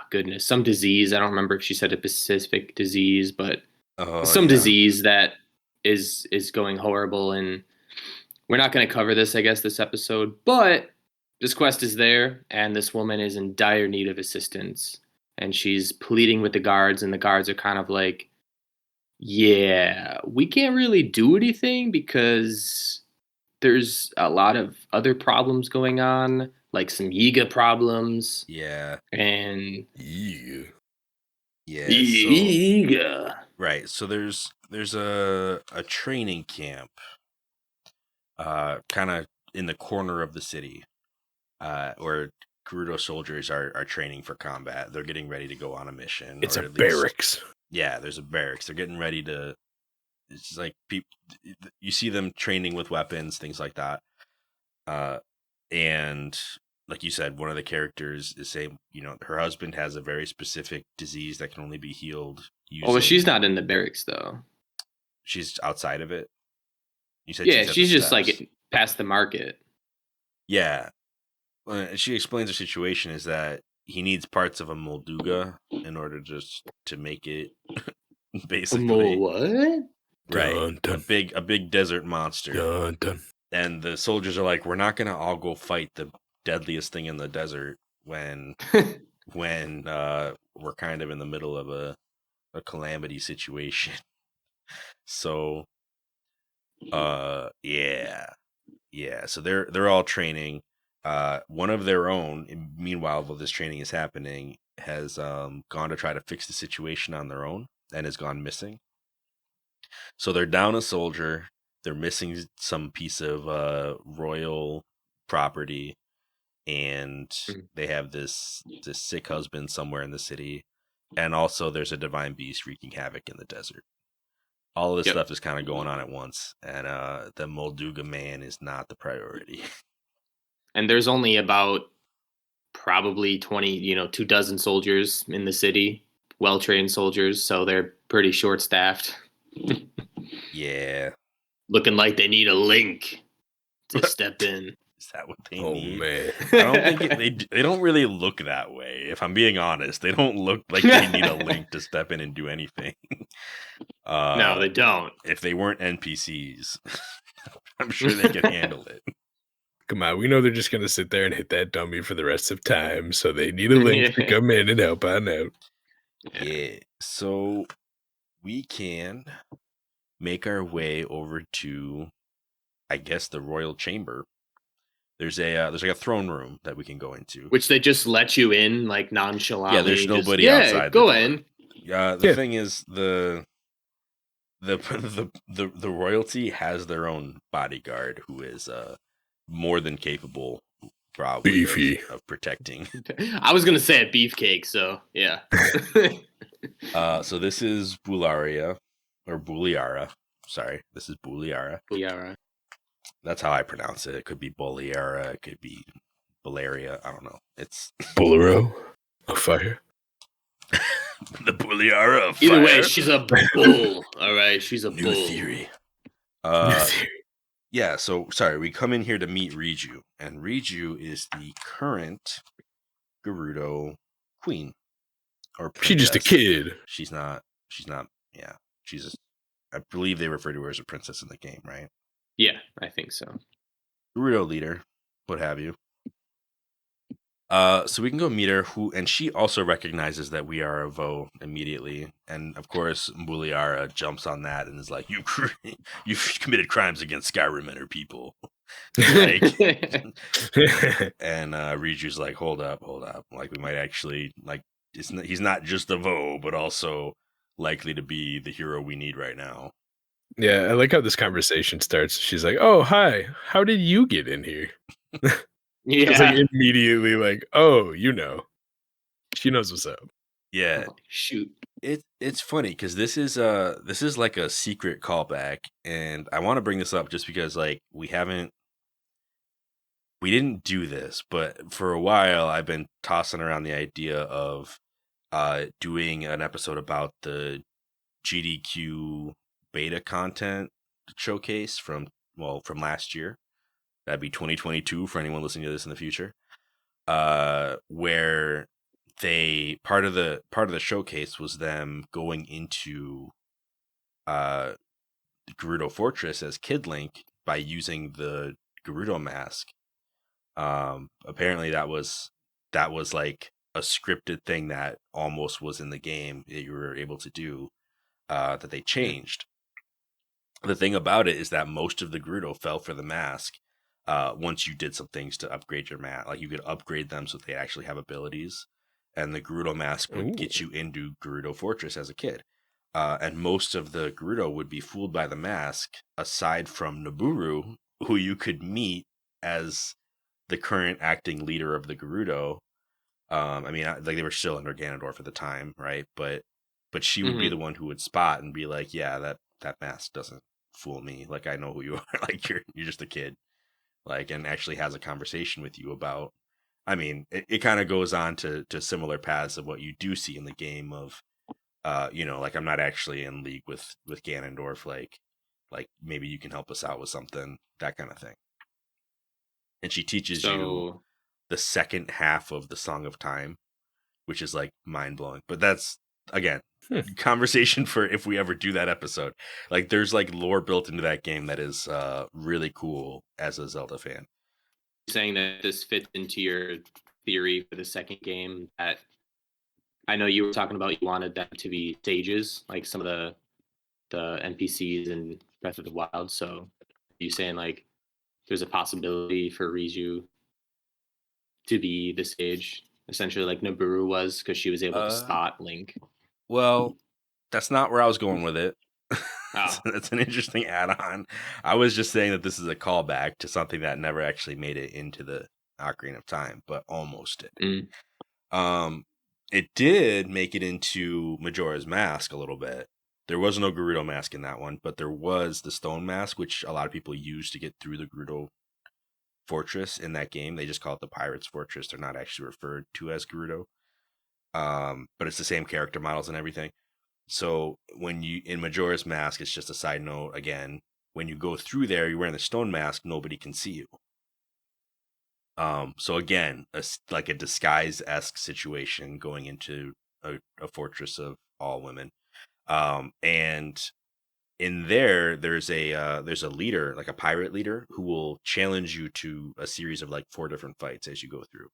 goodness, some disease. I don't remember if she said a specific disease, but some disease that is going horrible. And we're not going to cover this, I guess, this episode, but this quest is there, and this woman is in dire need of assistance, and she's pleading with the guards, and the guards are kind of like, yeah, we can't really do anything because there's a lot of other problems going on, like some Yiga problems. Yeah. And Yeah. Yiga. Right. So there's a training camp kind of in the corner of the city where Gerudo soldiers are training for combat. They're getting ready to go on a mission. It's or a at least, barracks. Yeah, there's a barracks. They're getting ready to. It's like you see them training with weapons, things like that. And like you said, one of the characters is saying, her husband has a very specific disease that can only be healed using. Oh, well, she's not in the barracks though. She's outside of it. You said she's just like past the market. Yeah. She explains the situation is that he needs parts of a Molduga in order just to make it basically. What? Right. Dun, dun. A big desert monster. Dun, dun. And the soldiers are like, we're not gonna all go fight the deadliest thing in the desert when we're kind of in the middle of a calamity situation. So yeah. So they're all training. One of their own, meanwhile, while this training is happening, has gone to try to fix the situation on their own and has gone missing. So they're down a soldier. They're missing some piece of royal property, and they have this sick husband somewhere in the city, and also there's a divine beast wreaking havoc in the desert. All of this stuff is kind of going on at once, and the Molduga man is not the priority. And there's only about probably 20, 24 soldiers in the city, well-trained soldiers, so they're pretty short-staffed. Yeah. Looking like they need a link to step in. Is that what they need? Oh, man. I don't think they don't really look that way. If I'm being honest, they don't look like they need a link to step in and do anything. No, they don't. If they weren't NPCs, I'm sure they could handle it. Come on, we know they're just going to sit there and hit that dummy for the rest of time, so they need a link to come in and help on out. Yeah, so we can make our way over to, I guess, the royal chamber. There's like a throne room that we can go into, which they just let you in like nonchalantly. Yeah, there's nobody outside. Go in. The thing is, the royalty has their own bodyguard who is more than capable, probably beefy of protecting. I was gonna say a beefcake, so yeah. So this is Bularia or Buliara. Sorry, this is Buliara. Buliara. That's how I pronounce it. It could be Boliara. It could be Bularia. I don't know. It's Bolero of fire. The Buliara of fire. Either way, she's a bull. All right, she's a New bull. Theory. Yeah, so sorry, we come in here to meet Riju, and Riju is the current Gerudo queen. Or princess. She's just a kid. She's not, yeah. I believe they refer to her as a princess in the game, right? Yeah, I think so. Gerudo leader, what have you. So we can go meet her, and she also recognizes that we are a Vo immediately, and of course Muliara jumps on that and is like, "You've committed crimes against Skyrimer people." Like, and Riju's like, hold up, like we might actually like he's not just a Vo, but also likely to be the hero we need right now. Yeah, I like how this conversation starts. She's like, "Oh, hi. How did you get in here?" It's like Yeah. immediately like, "Oh, you know." She knows what's up. Yeah, Oh, shoot. it's funny because this is like a secret callback, and I want to bring this up just because like we didn't do this, but for a while I've been tossing around the idea of doing an episode about the GDQ beta content showcase from last year. That'd be 2022 for anyone listening to this in the future. Where they part of the showcase was them going into Gerudo Fortress as Kid Link by using the Gerudo mask. Apparently that was like a scripted thing that almost was in the game that you were able to do, that they changed. The thing about it is that most of the Gerudo fell for the mask once you did some things to upgrade your mat. Like you could upgrade them so they actually have abilities, and the Gerudo mask would get you into Gerudo Fortress as a kid. And most of the Gerudo would be fooled by the mask, aside from Naburu, who you could meet as the current acting leader of the Gerudo. I mean, like they were still under Ganondorf at the time, right? But she would be the one who would spot and be like, "Yeah, that mask doesn't fool me. Like I know who you are. Like you're just a kid." Like, and actually has a conversation with you about. I mean, it kind of goes on to similar paths of what you do see in the game of, like I'm not actually in league with Ganondorf. Like maybe you can help us out with something, that kind of thing. And she teaches you So the second half of the Song of Time, which is like mind blowing. But that's again conversation for if we ever do that episode. Like there's like lore built into that game that is really cool as a Zelda fan. saying that this fits into your theory for the second game, that I know you were talking about, you wanted them to be stages, like some of the NPCs in Breath of the Wild. So are you saying like there's a possibility for Riju to be the stage, essentially like Naburu was, because she was able to spot Link? Well, that's not where I was going with it. Oh. That's an interesting add-on. I was just saying that this is a callback to something that never actually made it into the Ocarina of Time, but almost did. It did make it into Majora's Mask a little bit. There was no Gerudo mask in that one, but there was the stone mask, which a lot of people use to get through the Gerudo fortress in that game. They just call it the Pirate's Fortress. They're not actually referred to as Gerudo. But it's the same character models and everything. So when you in Majora's Mask, it's just a side note again. When you go through there, you're wearing the stone mask. Nobody can see you. So again, like a disguise-esque situation going into a fortress of all women. And in there's a leader, like a pirate leader, who will challenge you to a series of like 4 different fights as you go through.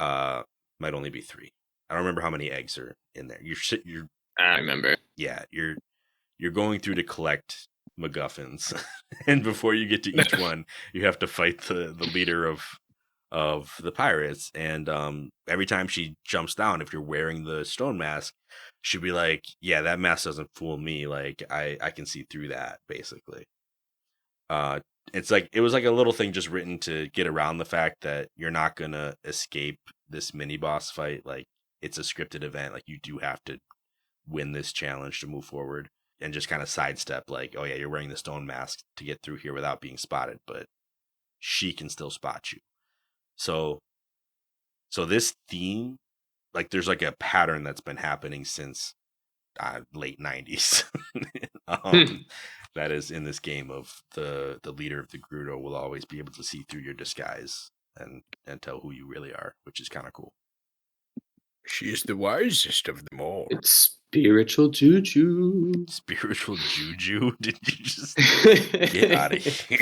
Might only be 3. I don't remember how many eggs are in there. You're I remember. Yeah, you're going through to collect MacGuffins, and before you get to each one, you have to fight the leader of the pirates. And every time she jumps down, if you're wearing the stone mask, she'll be like, "Yeah, that mask doesn't fool me. Like I can see through that." Basically, it's like it was like a little thing just written to get around the fact that you're not gonna escape this mini boss fight. Like it's a scripted event. Like you do have to win this challenge to move forward, and just kind of sidestep like, oh yeah, you're wearing the stone mask to get through here without being spotted, but she can still spot you. So this theme, like there's like a pattern that's been happening since late 90s. That is in this game of the leader of the Gerudo will always be able to see through your disguise and tell who you really are, which is kind of cool. She is the wisest of them all. It's spiritual juju. Spiritual juju? Did you just get out of here?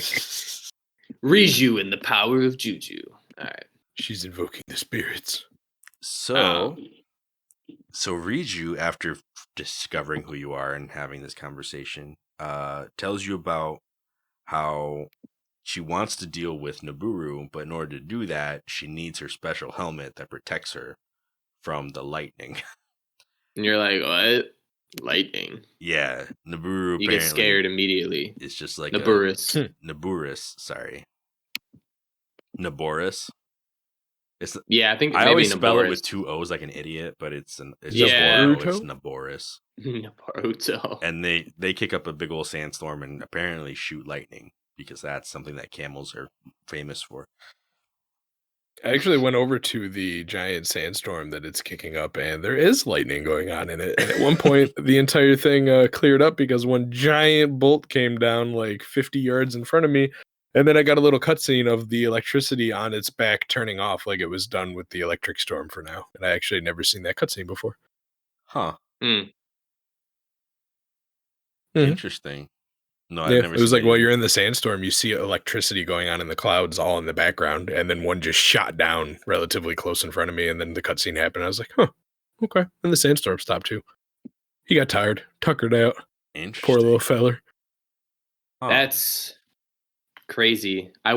Riju and the power of juju. All right. She's invoking the spirits. So Riju, after discovering who you are and having this conversation, tells you about how she wants to deal with Nibiru, but in order to do that, she needs her special helmet that protects her from the lightning. And you're like, what? Lightning. Yeah, Nibiru You get apparently scared immediately. is just like Nibiru. Nibiru, sorry. Nibiru. It's Yeah, I think I maybe always spell it Nibiru. with 2 O's like an idiot, but it's Yeah. it's Nibiru. Naruto. And they kick up a big old sandstorm and apparently shoot lightning because that's something that camels are famous for. I actually went over to the giant sandstorm that it's kicking up, and there is lightning going on in it. And at one point, the entire thing cleared up because one giant bolt came down like 50 yards in front of me. And then I got a little cutscene of the electricity on its back turning off, like it was done with the electric storm for now. And I actually had never seen that cutscene before. Huh. Mm. Interesting. No, I've Yeah, never it was seen like that while either. you're in the sandstorm, you see electricity going on in the clouds all in the background, and then one just shot down relatively close in front of me, and then the cutscene happened. I was like, huh, okay. And the sandstorm stopped too. He got tired, tuckered out. Interesting. Poor little feller. Huh. That's crazy. I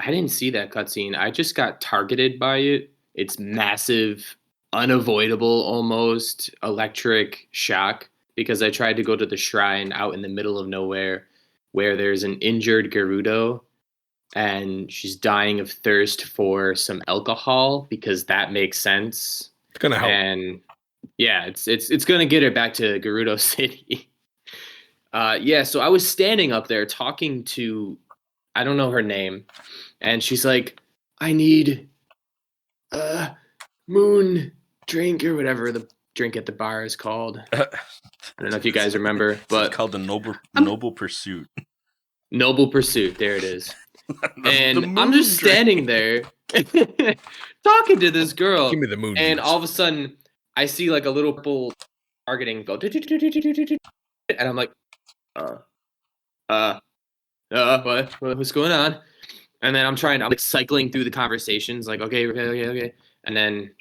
didn't see that cutscene. I just got targeted by it. It's massive, unavoidable almost electric shock because I tried to go to the shrine out in the middle of nowhere where there's an injured Gerudo and she's dying of thirst for some alcohol because that makes sense. It's gonna help. And yeah, it's gonna get her back to Gerudo City. Yeah, so I was standing up there talking to, I don't know her name, and she's like, I need moon drink or whatever the drink at the bar is called. I don't know if you guys remember, but it's called the Noble Pursuit. Noble Pursuit, there it is. And The I'm just moon standing there talking to this girl, Give me the moon and juice. all of a sudden I see like a little purple targeting go, and I'm like, what's going on? And then I'm like cycling through the conversations, like, okay. And then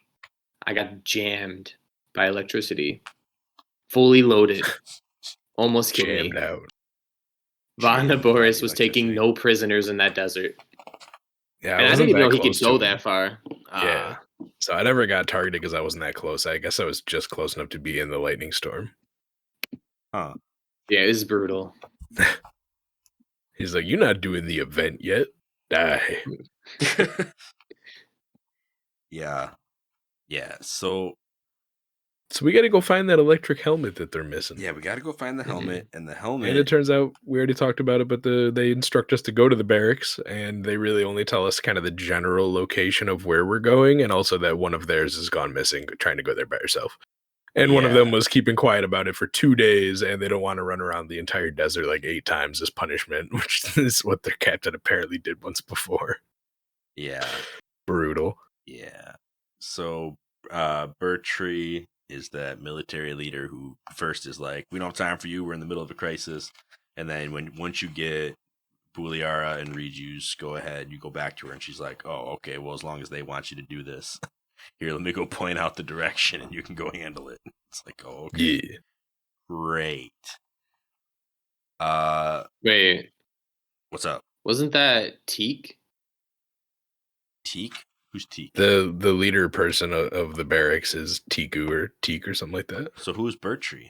I got jammed by electricity. Fully loaded. Almost killed me. Jammed out. Vana Jammed by Boris was taking electricity. no prisoners in that desert. Yeah, And I didn't even know he could go that far. Yeah. So I never got targeted because I wasn't that close. I guess I was just close enough to be in the lightning storm. Huh. Yeah, it was brutal. He's like, you're not doing the event yet. Die. Yeah. So we got to go find that electric helmet that they're missing. yeah, we got to go find the helmet, and the helmet. And it turns out we already talked about it, but they instruct us to go to the barracks, and they really only tell us kind of the general location of where we're going, and also that one of theirs has gone missing, trying to go there by herself. And one of them was keeping quiet about it for 2 days, and they don't want to run around the entire desert like 8 times as punishment, which is what their captain apparently did once before. Yeah. Brutal. Yeah. So Bertree is that military leader who first is like, we don't have time for you, we're in the middle of a crisis. And then once you get Buliara and Riju's go ahead, you go back to her and she's like, oh, okay, well, as long as they want you to do this, here, let me go point out the direction and you can go handle it. It's like, oh, okay. Yeah. Great. Wait. What's up? Wasn't that Teak? Teak? Who's Teak? The leader person of the barracks is Tiku or Teak or something like that. So who's Bertree?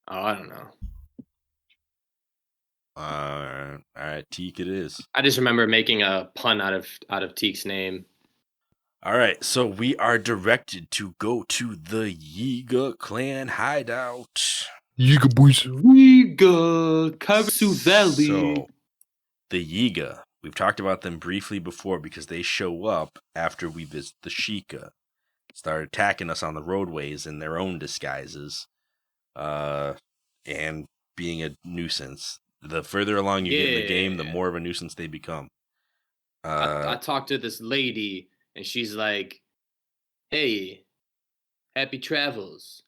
Oh, I don't know. All right, Teak it is. I just remember making a pun out of Teak's name. All right, so we are directed to go to the Yiga clan hideout. Yiga boys. Yiga, Karasu Valley. So, the Yiga, we've talked about them briefly before because they show up after we visit the Sheikah. Start attacking us on the roadways in their own disguises, and being a nuisance. The further along you get in the game, the more of a nuisance they become. I talked to this lady, and she's like, hey, happy travels.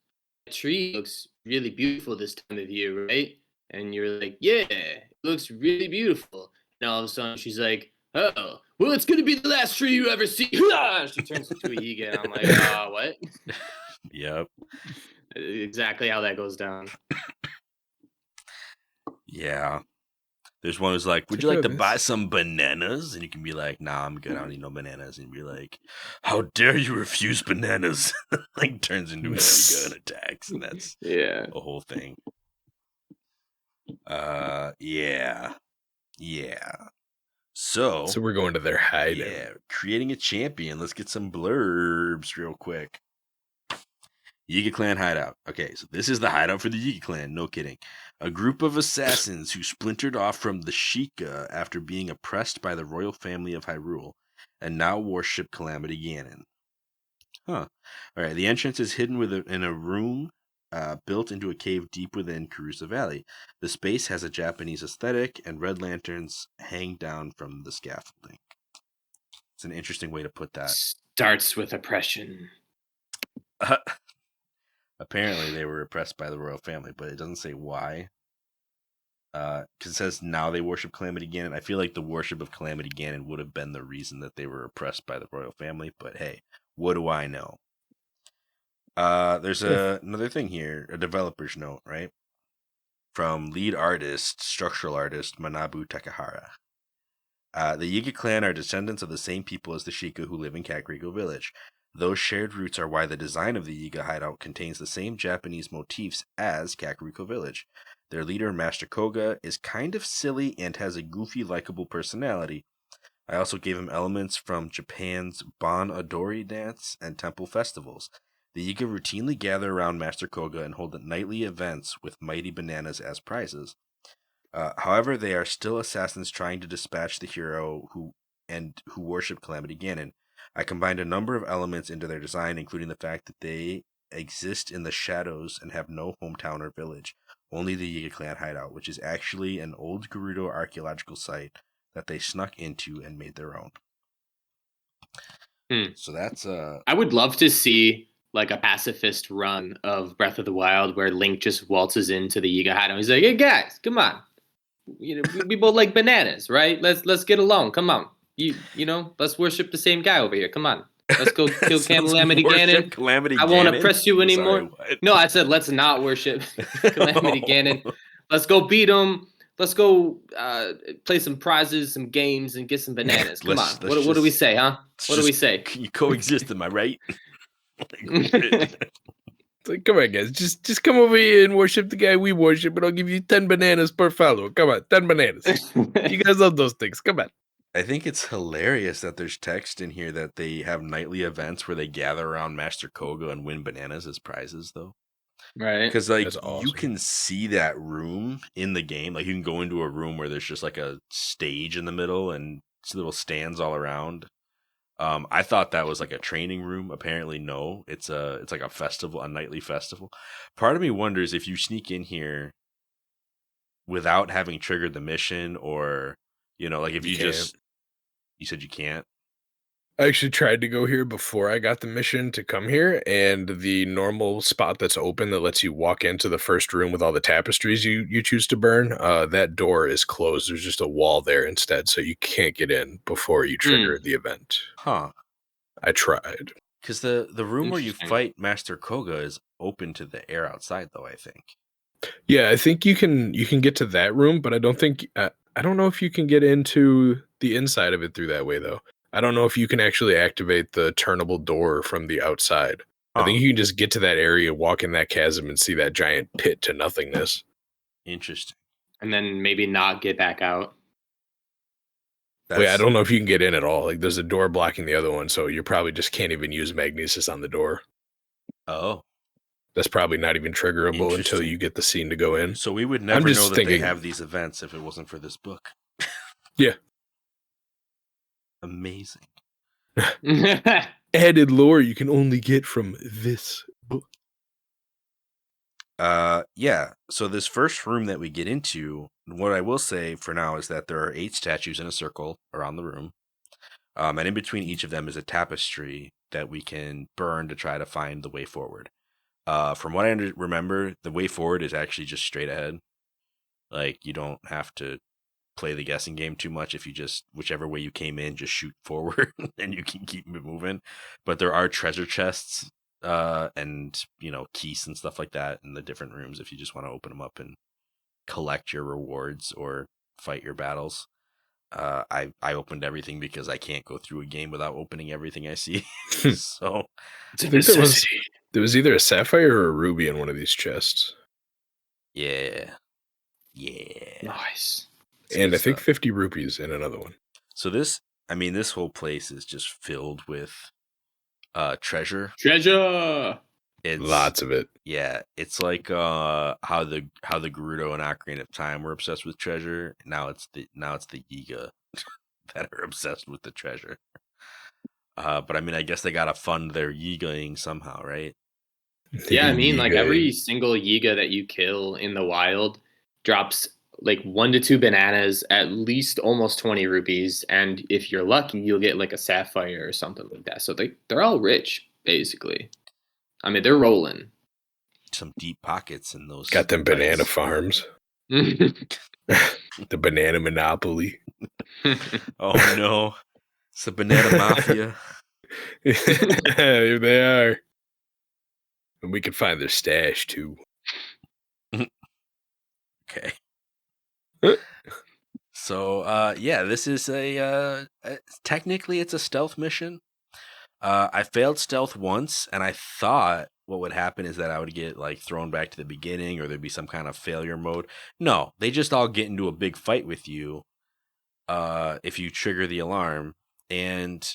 That tree looks really beautiful this time of year, right? And you're like, yeah, it looks really beautiful. And all of a sudden, she's like, oh, well, it's gonna be the last tree you ever see. She turns into a Yiga, and I'm like, what? Yep. Exactly how that goes down. Yeah. There's one who's like, would you like to buy some bananas? And you can be like, nah, I'm good. I don't need no bananas. And you'd be like, how dare you refuse bananas? Like turns into a Yiga and attacks. And that's Yeah. a whole thing. Yeah. So we're going to their hideout. Yeah, creating a champion. Let's get some blurbs real quick. Yiga Clan hideout. Okay, so this is the hideout for the Yiga Clan. No kidding. A group of assassins who splintered off from the Sheikah after being oppressed by the royal family of Hyrule and now worship Calamity Ganon. Huh. All right, the entrance is hidden in a room built into a cave deep within Karusa Valley. The space has a Japanese aesthetic, and red lanterns hang down from the scaffolding. It's an interesting way to put that. Starts with oppression. Apparently, they were oppressed by the royal family, but it doesn't say why. Because it says now they worship Calamity Ganon. I feel like the worship of Calamity Ganon would have been the reason that they were oppressed by the royal family. But hey, what do I know? There's another thing here, a developer's note, right? From lead artist, structural artist Manabu Takahara. The Yiga clan are descendants of the same people as the Sheikah who live in Kakariko Village. Those shared roots are why the design of the Yiga hideout contains the same Japanese motifs as Kakariko Village. Their leader, Master Koga, is kind of silly and has a goofy, likable personality. I also gave him elements from Japan's Bon Odori dance and temple festivals. The Yiga routinely gather around Master Koga and hold nightly events with mighty bananas as prizes. However, they are still assassins trying to dispatch the hero who worship Calamity Ganon. I combined a number of elements into their design, including the fact that they exist in the shadows and have no hometown or village, only the Yiga clan hideout, which is actually an old Gerudo archaeological site that they snuck into and made their own. So that's I would love to see like a pacifist run of Breath of the Wild where Link just waltzes into the Yiga hideout. He's like, "Hey guys, come on, we both like bananas, right? Let's get along. Come on, let's worship the same guy over here. Come on, let's go kill Calamity Ganon. I won't oppress you anymore." No, I said let's not worship Calamity Ganon. Let's go beat him. Let's go play some prizes, some games, and get some bananas. Come on. What do we say, huh? What do we say? You coexist, am I right? It's like, come on, guys. Just come over here and worship the guy we worship, and I'll give you 10 bananas per follower. Come on, 10 bananas. You guys love those things. Come on. I think it's hilarious that there's text in here that they have nightly events where they gather around Master Koga and win bananas as prizes, though. Right. Because, like, awesome. you can see that room in the game. Like, you can go into a room where there's just, like, a stage in the middle and little stands all around. I thought that was, like, a training room. Apparently, no. It's like a festival, a nightly festival. Part of me wonders if you sneak in here without having triggered the mission or, like, if you just... You said you can't? I actually tried to go here before I got the mission to come here, and the normal spot that's open that lets you walk into the first room with all the tapestries you choose to burn, that door is closed. There's just a wall there instead, so you can't get in before you trigger the event. Huh. I tried. Because the room where you fight Master Koga is open to the air outside, though, I think. Yeah, I think you can get to that room, but I don't think... I don't know if you can get into the inside of it through that way, though. I don't know if you can actually activate the turnable door from the outside. I think you can just get to that area, walk in that chasm, and see that giant pit to nothingness. Interesting. And then maybe not get back out. Wait, I don't know if you can get in at all. Like, there's a door blocking the other one, so you probably just can't even use magnesis on the door. Oh. That's probably not even triggerable until you get the scene to go in. So we would never know that they have these events if it wasn't for this book. Yeah. Amazing. Added lore you can only get from this book. Yeah. So this first room that we get into, what I will say for now is that there are 8 statues in a circle around the room. And in between each of them is a tapestry that we can burn to try to find the way forward. From what I remember, the way forward is actually just straight ahead. Like, you don't have to play the guessing game too much if you just whichever way you came in, just shoot forward and you can keep moving. But there are treasure chests and keys and stuff like that in the different rooms if you just want to open them up and collect your rewards or fight your battles. I opened everything because I can't go through a game without opening everything I see. So I think there was either a sapphire or a ruby in one of these chests. yeah. Nice. And I think 50 rupees in another one. So this whole place is just filled with treasure. It's lots of it. Yeah, it's like how the Gerudo and Ocarina of Time were obsessed with treasure. Now it's the Yiga that are obsessed with the treasure. But I mean, I guess they gotta fund their Yigaing somehow, right? Yeah, I mean, like every single Yiga that you kill in the wild drops like 1 to 2 bananas, at least almost 20 rupees, and if you're lucky, you'll get like a sapphire or something like that. So they're all rich, basically. I mean, they're rolling. Some deep pockets in those. Got them banana farms. The banana monopoly. Oh no, it's the banana mafia. Here they are. And we can find their stash too. Okay. So this is technically it's a stealth mission. I failed stealth once, and I thought what would happen is that I would get like thrown back to the beginning, or there'd be some kind of failure mode. No, they just all get into a big fight with you if you trigger the alarm. And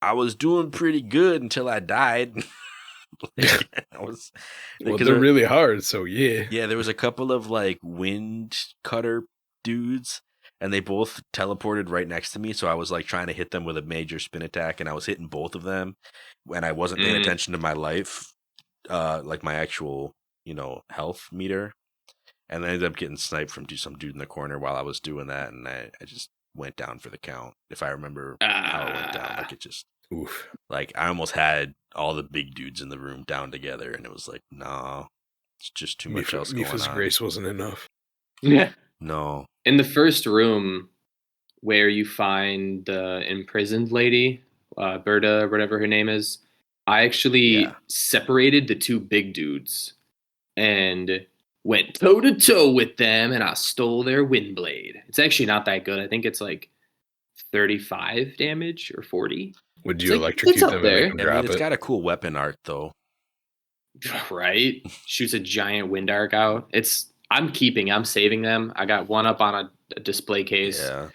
I was doing pretty good until I died. They're really hard, so yeah. Yeah, there was a couple of like wind cutter dudes, and they both teleported right next to me, so I was like trying to hit them with a major spin attack, and I was hitting both of them, and I wasn't paying attention to my life, like my actual, health meter, and I ended up getting sniped from some dude in the corner while I was doing that, and I just went down for the count, if I remember how it went down. Like it just, oof. Like I almost had all the big dudes in the room down together, and it was like, no, it's just too much else going on. Grace wasn't enough. Yeah. No. In the first room where you find the imprisoned lady, Berta, whatever her name is, I actually separated the 2 big dudes and went toe to toe with them, and I stole their wind blade. It's actually not that good. I think it's like 35 damage or 40. Would you electrocute them there? It's got a cool weapon art though. Right? Shoots a giant wind arc out. I'm saving them. I got one up on a display case. Yeah.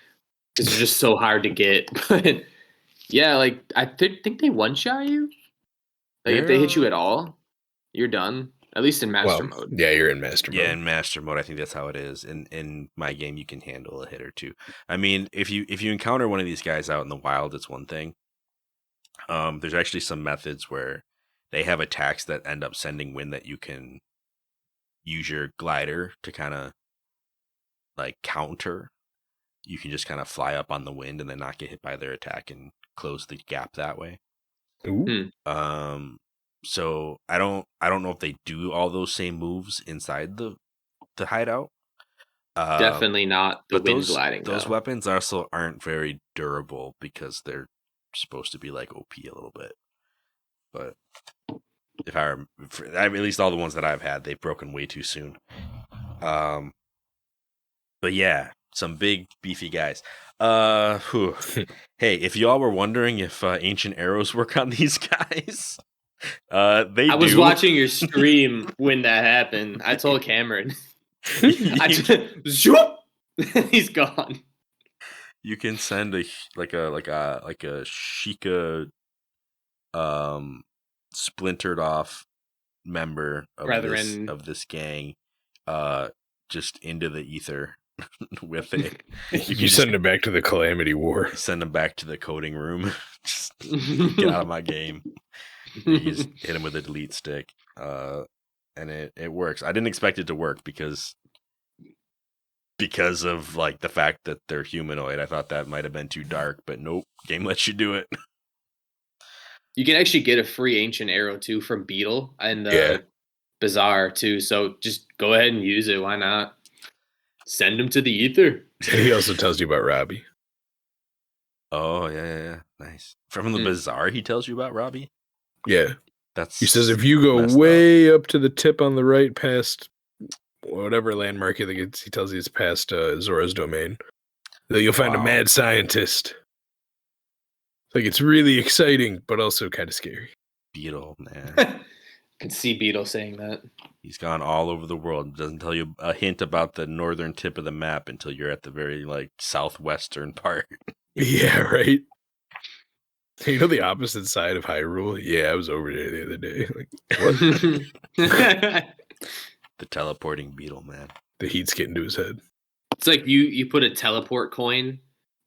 It's just so hard to get. But yeah, like I think they one-shot you. Like if they hit you at all, you're done. At least in master mode. Yeah, you're in master mode. Yeah, in master mode, I think that's how it is. In my game, you can handle a hit or two. I mean, if you encounter one of these guys out in the wild, it's one thing. There's actually some methods where they have attacks that end up sending wind that you can use your glider to kind of like counter. You can just kind of fly up on the wind and then not get hit by their attack and close the gap that way. Ooh. So I don't know if they do all those same moves inside the hideout. Definitely not the wind gliding. Those weapons also aren't very durable because they're supposed to be like OP a little bit. But at least all the ones that I've had, they've broken way too soon. But yeah, some big beefy guys. Hey, if y'all were wondering if ancient arrows work on these guys, I was watching your stream when that happened. I told Cameron, he's gone. You can send a Sheikah splintered off member of this gang just into the ether with it. You send him back to the Calamity War. Send him back to the coding room. Just get out of my game. You just hit him with a delete stick, and it works. I didn't expect it to work because of like the fact that they're humanoid. I thought that might have been too dark, but nope, game lets you do it. You can actually get a free ancient arrow too from Beetle and the Bazaar too. So just go ahead and use it. Why not? Send him to the ether. And he also tells you about Robbie. Oh yeah. Nice. From the bazaar, he tells you about Robbie. Yeah. That's. He says if you go way up to the tip on the right past whatever landmark he tells you it's past Zora's domain, that you'll find a mad scientist. Like, it's really exciting, but also kind of scary. Beetle, man. I can see Beetle saying that. He's gone all over the world. Doesn't tell you a hint about the northern tip of the map until you're at the very southwestern part. Yeah, right. You know the opposite side of Hyrule? Yeah, I was over there the other day. Like, what? The teleporting beetle, man. The heat's getting to his head. It's like you put a teleport coin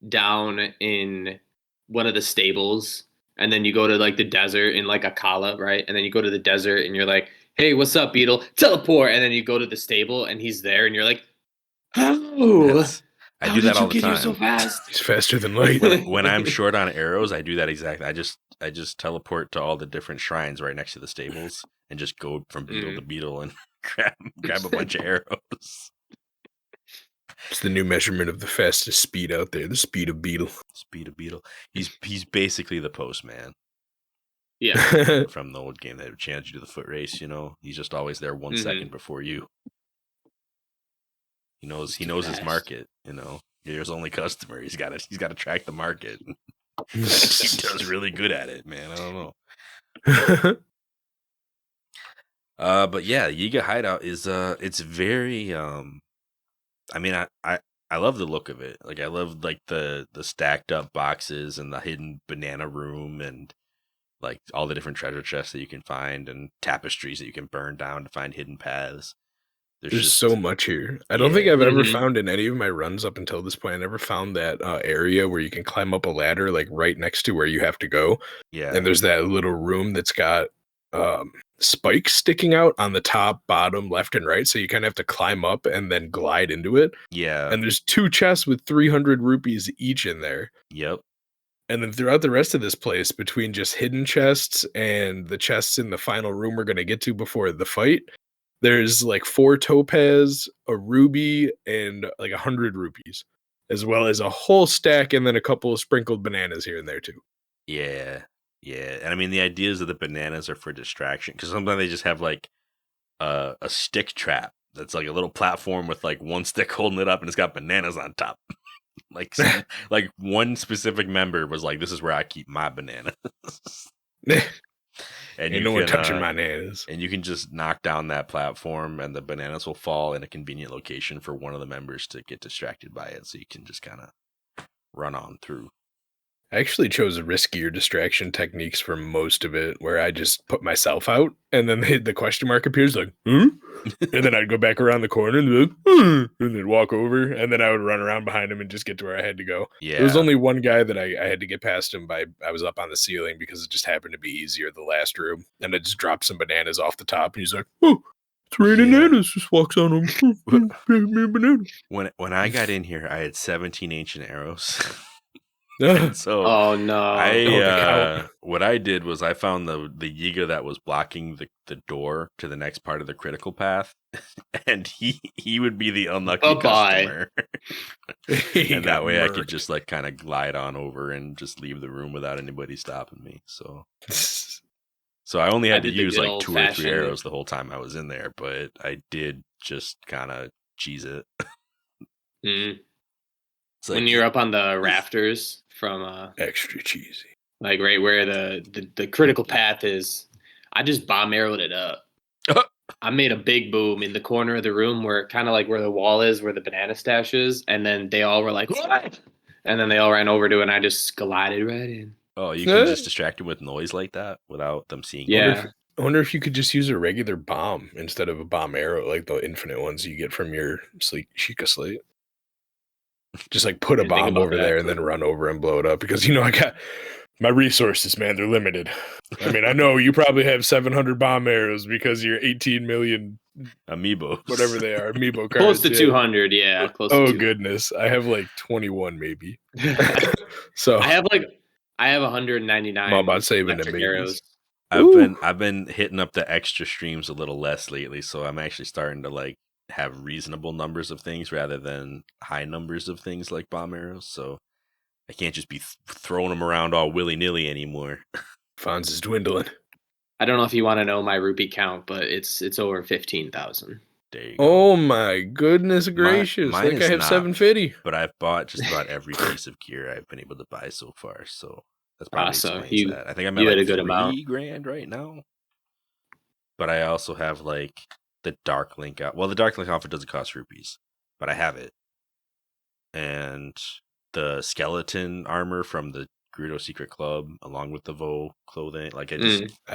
down in one of the stables, and then you go to the desert in Akala, right? And then you go to the desert and you're like, hey, what's up, Beetle? Teleport! And then you go to the stable and he's there and you're like, how? I do that all the time. Here so fast? He's faster than light. When I'm short on arrows, I do that exactly. I just teleport to all the different shrines right next to the stables and just go from beetle to beetle and grab a bunch of arrows. It's the new measurement of the fastest speed out there. The speed of beetle. Speed of beetle. He's basically the postman. Yeah. From the old game that would challenge you to the foot race, he's just always there 1 second before you. He knows his market, You're his only customer. He's got to track the market. He does really good at it, man. I don't know. But yeah, Yiga Hideout is it's very I mean, I love the look of it. Like, I love the stacked up boxes and the hidden banana room and all the different treasure chests that you can find and tapestries that you can burn down to find hidden paths. There's so much here. I don't think I've ever found in any of my runs up until this point. I never found that area where you can climb up a ladder right next to where you have to go. Yeah. And there's that little room that's got spikes sticking out on the top, bottom, left, and right. So you kind of have to climb up and then glide into it. Yeah. And there's 2 chests with 300 rupees each in there. Yep. And then throughout the rest of this place, between just hidden chests and the chests in the final room we're going to get to before the fight, there's 4 topaz, a ruby, and 100 rupees, as well as a whole stack and then a couple of sprinkled bananas here and there too. Yeah. Yeah. And I mean, the idea is that the bananas are for distraction, because sometimes they just have a stick trap that's a little platform with one stick holding it up and it's got bananas on top. One specific member was like, this is where I keep my bananas. And no one touching my bananas. And you can just knock down that platform and the bananas will fall in a convenient location for one of the members to get distracted by it. So you can just kind of run on through. I actually chose riskier distraction techniques for most of it, where I just put myself out and then the question mark appears and then I'd go back around the corner and then walk over, and then I would run around behind him and just get to where I had to go. Yeah. There was only one guy that I had to get past him by. I was up on the ceiling because it just happened to be easier the last room, and I just dropped some bananas off the top, and he's like, "Oh, it's raining bananas." Just walks on them. Banana. When I got in here, I had 17 ancient arrows. So oh no! What I did was I found the Yiga that was blocking the door to the next part of the critical path, and he would be the unlucky customer. And that way I could just kind of glide on over and just leave the room without anybody stopping me. So I only had to use 2 or 3 arrows the whole time I was in there, but I did just kind of cheese it. When you're up on the rafters from extra cheesy, right where the critical path is, I just bomb arrowed it up. I made a big boom in the corner of the room where kind of where the wall is, where the banana stash is, and then they all were like, "What?" And then they all ran over to it, and I just glided right in. Oh, you can just distract them with noise like that without them seeing. Yeah. I wonder if you could just use a regular bomb instead of a bomb arrow, like the infinite ones you get from your Sheikah Slate. Just put a bomb over there and then run over and blow it up, because I got my resources, man. They're limited. I mean, I know you probably have 700 bomb arrows because you're 18 million amiibo, whatever they are, amiibo cards. Close to 200, yeah. Close to 200. Goodness, I have 21 maybe. So I have 199. I'm about saving the arrows. I've been hitting up the extra streams a little less lately, so I'm actually starting to have reasonable numbers of things rather than high numbers of things like bomb arrows. So I can't just be throwing them around all willy-nilly anymore. Fonz is dwindling. I don't know if you want to know my rupee count, but it's over 15,000. There you go. Oh my goodness gracious! mine I think I is have not, 750. But I've bought just about every piece of gear I've been able to buy so far. So that's probably So explains that. I think I'm you at had like a good amount. $3,000 right now. But I also have like the Dark Link out. Well, the Dark Link outfit doesn't cost rupees, but I have it. And the skeleton armor from the Gerudo Secret Club, along with the Vo clothing. Like I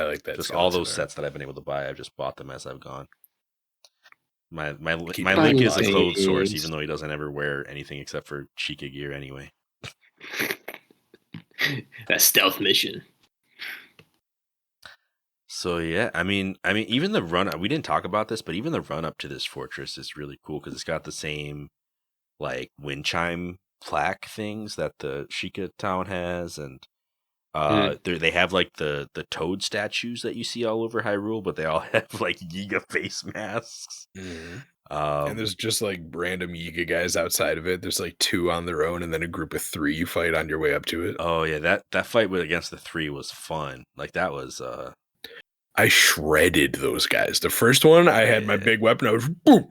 like that. Just all those sets that I've been able to buy, I've just bought them as I've gone. My Link is a clothes source, even though he doesn't ever wear anything except for Chica gear anyway. That stealth mission. So yeah, I mean, even the run. We didn't talk about this, but even the run up to this fortress is really cool because it's got the same like wind chime plaque things that the Chica town has, and they have like the toad statues that you see all over Hyrule, but they all have like Yiga face masks. And there's just like random Yiga guys outside of it. There's like 2 on their own, and then a group of 3 you fight on your way up to it. Oh yeah, that fight against the 3 was fun. Like that was I shredded those guys. The first one, I had my big weapon. I was boom,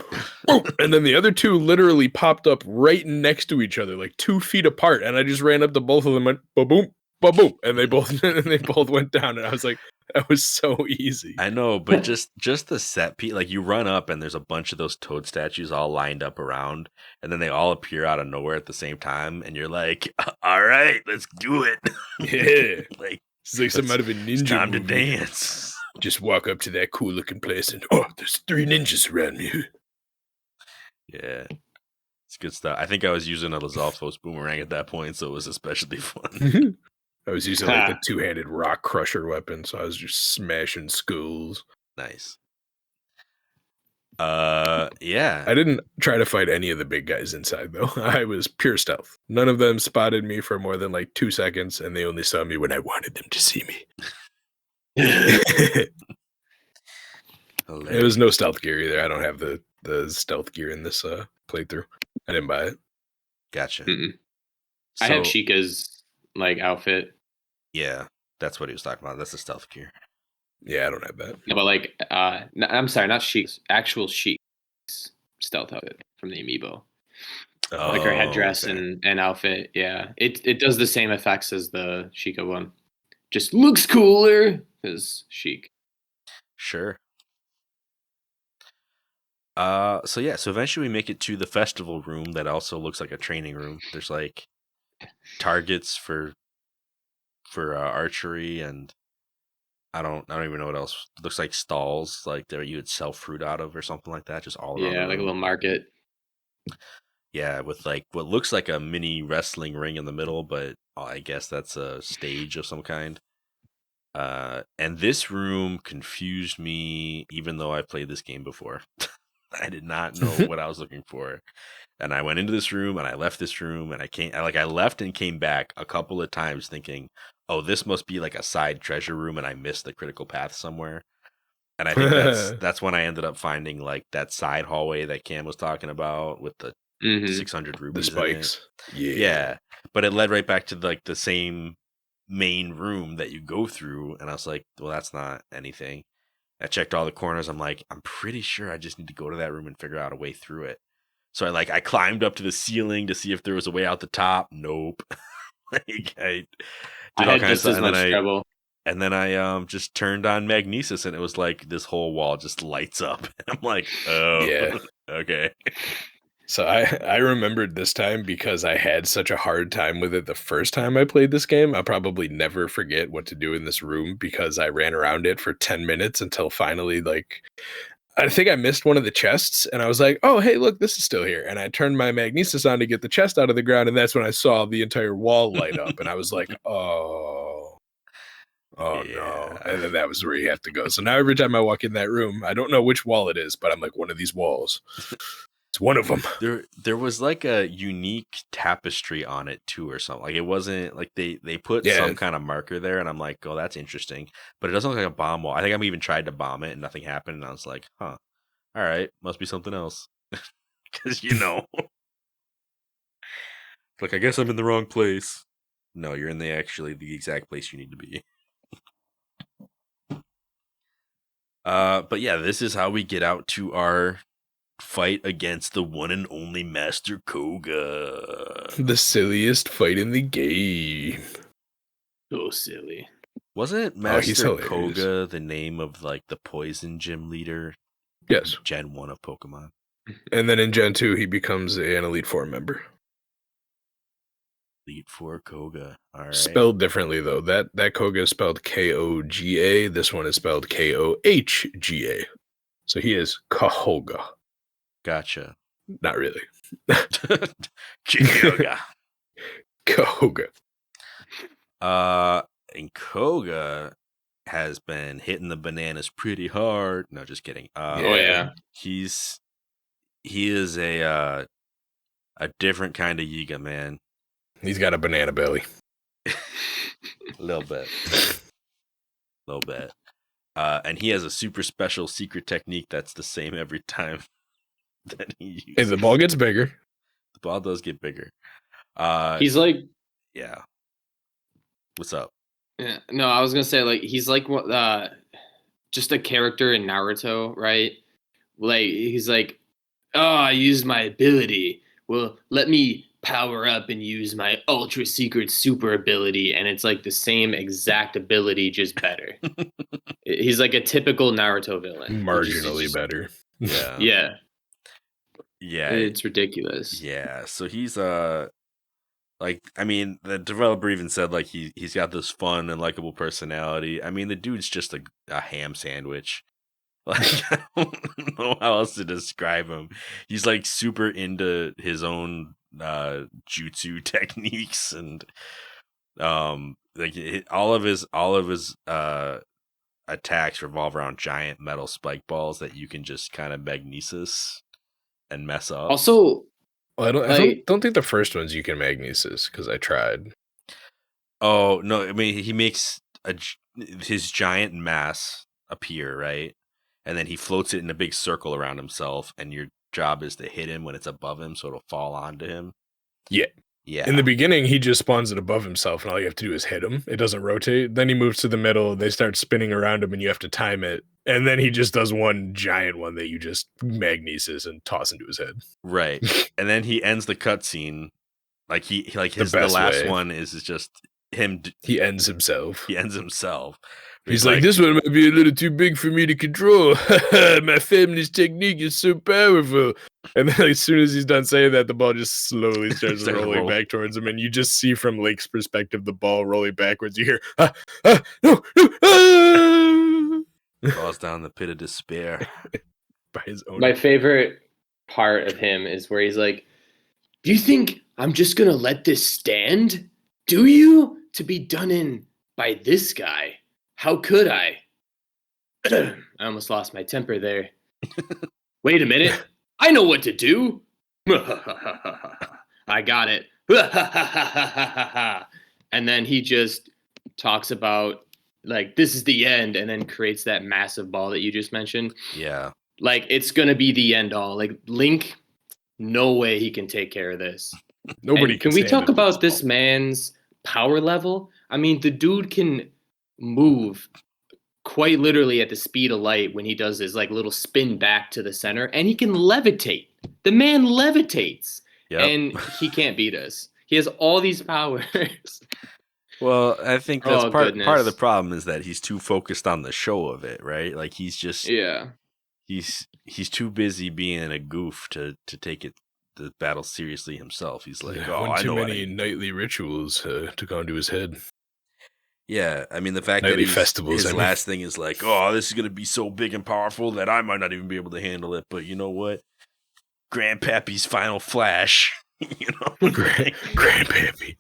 boom, and then the other 2 literally popped up right next to each other, like 2 feet apart. And I just ran up to both of them, and went boom, boom, and they both went down. And I was like, that was so easy. I know, but just the set piece, like you run up and there's a bunch of those toad statues all lined up around, and then they all appear out of nowhere at the same time, and you're like, all right, let's do it. Yeah, like it's like some out of a ninja time movie. to dance. Just walk up to that cool looking place and there's 3 ninjas around me. Yeah, it's good stuff. I think I was using a Lizalfos boomerang at that point, so it was especially fun. I was using like the 2-handed rock crusher weapon, so I was just smashing skulls. Nice. Yeah. I didn't try to fight any of the big guys inside though. I was pure stealth. None of them spotted me for more than like 2 seconds, and they only saw me when I wanted them to see me. It was no stealth gear either. I don't have the stealth gear in this playthrough. I didn't buy it. Gotcha. I have Chica's like outfit. Yeah, that's what he was talking about. That's the stealth gear. Yeah, I don't have that. No, but like, I'm sorry, not Sheik's, actual Sheik's stealth outfit from the amiibo. Like her headdress and outfit. Yeah, it does the same effects as the Sheikah one. Just looks cooler as Sheik. Sure. So eventually we make it to the festival room that also looks like a training room. There's like targets for archery, and I don't even know what else. It looks like stalls like that you would sell fruit out of or something like that, just all around. Yeah, like a little market. Yeah, with like what looks like a mini wrestling ring in the middle, but I guess that's a stage of some kind. And this room confused me, even though I played this game before. I did not know what I was looking for. And I went into this room and I left this room, and I left and came back a couple of times thinking, oh, this must be like a side treasure room and I missed the critical path somewhere. And I think that's when I ended up finding like that side hallway that Cam was talking about with the 600 rupees. The spikes. Yeah. But it led right back to like the same main room that you go through, and I was like, well, that's not anything. I checked all the corners. I'm like, I'm pretty sure I just need to go to that room and figure out a way through it. So I climbed up to the ceiling to see if there was a way out the top. Nope. I did all kinds of stuff, and then I just turned on Magnesis, and it was like this whole wall just lights up. And I'm like, oh yeah, okay. So I remembered this time because I had such a hard time with it the first time I played this game. I'll probably never forget what to do in this room because I ran around it for 10 minutes until finally, like, I think I missed one of the chests, and I was like, oh, hey, look, this is still here. And I turned my Magnesis on to get the chest out of the ground, and that's when I saw the entire wall light up, and I was like, oh no. And then that was where you have to go. So now every time I walk in that room, I don't know which wall it is, but I'm like, one of these walls. It's one of them. There was like a unique tapestry on it too, or something. Like it wasn't like they put some kind of marker there, and I'm like, oh, that's interesting. But it doesn't look like a bomb wall. I think I even tried to bomb it, and nothing happened. And I was like, huh, all all right, must be something else. Because, like, I guess I'm in the wrong place. No, you're in the exact place you need to be. But yeah, this is how we get out to our fight against the one and only Master Koga. The silliest fight in the game. So silly. Wasn't he's Master hilarious. Koga the name of like the poison gym leader? Yes. Gen 1 of Pokemon. And then in Gen 2, he becomes an Elite Four member. Elite Four Koga. All right. Spelled differently, though. That Koga is spelled Koga. This one is spelled Kohga. So he is Koga. Gotcha. Not really. Koga. Koga. And Koga has been hitting the bananas pretty hard. No, just kidding. Oh yeah. He is a different kind of Yiga, man. He's got a banana belly. A little bit. And he has a super special secret technique that's the same every time that he uses. Hey, the ball gets bigger. The ball does get bigger. He's like, yeah. What's up? yeah, no, I was gonna say like he's like just a character in Naruto, right? Like he's like, oh, I used my ability. Well, let me power up and use my ultra secret super ability, and it's like the same exact ability, just better. He's like a typical Naruto villain. Marginally better. Yeah. Yeah. Yeah. It's ridiculous. Yeah. So he's like, I mean, the developer even said like he's got this fun and likable personality. I mean, the dude's just a ham sandwich. Like, I don't know how else to describe him. He's like super into his own jutsu techniques, and like all of his attacks revolve around giant metal spike balls that you can just kind of magnesis and mess up. Also, well, I don't think the first ones you can magnesis because I tried. Oh no! I mean, he makes his giant mass appear, right? And then he floats it in a big circle around himself, and your job is to hit him when it's above him, so it'll fall onto him. Yeah. Yeah. In the beginning, he just spawns it above himself, and all you have to do is hit him. It doesn't rotate. Then he moves to the middle. They start spinning around him, and you have to time it. And then he just does one giant one that you just magnesis and toss into his head. Right. And then he ends the cutscene like the last one is just him. He ends himself. He's like, this one might be a little too big for me to control. My family's technique is so powerful. And then as soon as he's done saying that, the ball just slowly starts rolling back towards him. And you just see from Lake's perspective, the ball rolling backwards. You hear, no, falls down the pit of despair. By his own. My favorite part of him is where he's like, do you think I'm just going to let this stand? Do you? To be done in by this guy? How could I? I almost lost my temper there. Wait a minute. I know what to do. I got it. And then he just talks about, like, this is the end, and then creates that massive ball that you just mentioned. Yeah. Like, it's going to be the end all. Like, Link, no way he can take care of this. Nobody can we talk about this man's power level? I mean, the dude can move quite literally at the speed of light when he does his like little spin back to the center, and he can levitate. The man levitates. Yep. And he can't beat us. He has all these powers. Well, I think that's part of the problem is that he's too focused on the show of it, right? Like he's just he's too busy being a goof to take the battle seriously himself. He's like, I know many nightly rituals took onto his head. Yeah, I mean the fact nightly that his last thing is like, this is gonna be so big and powerful that I might not even be able to handle it. But you know what, Grandpappy's final flash, Grandpappy.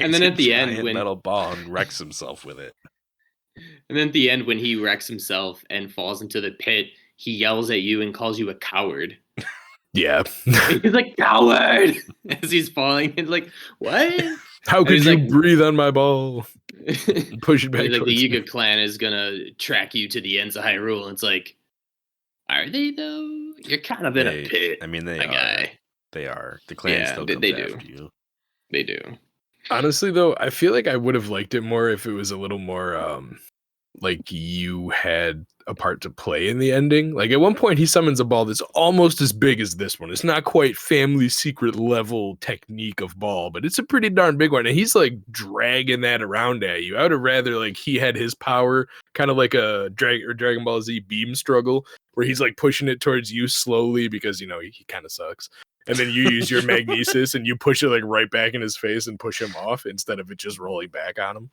And then at the end, when metal ball and wrecks himself with it. And then at the end, when he wrecks himself and falls into the pit, he yells at you and calls you a coward. Yeah, he's like, coward, as he's falling. It's like, what? How could you breathe on my ball? Push it back. Like the Yiga clan is gonna track you to the ends of Hyrule. And it's like, Are they though? You're kind of in a pit. I mean, they my are. guy. They are. The clan Yeah, still they comes do. after you. They do. Honestly, though, I feel like I would have liked it more if it was a little more like you had a part to play in the ending. Like at one point he summons a ball that's almost as big as this one. It's not quite family secret level technique of ball, but it's a pretty darn big one. And he's like dragging that around at you. I would have rather like he had his power kind of like a Dragon Ball Z beam struggle where he's like pushing it towards you slowly because you know he kind of sucks. And then you use your magnesis and you push it like right back in his face and push him off instead of it just rolling back on him.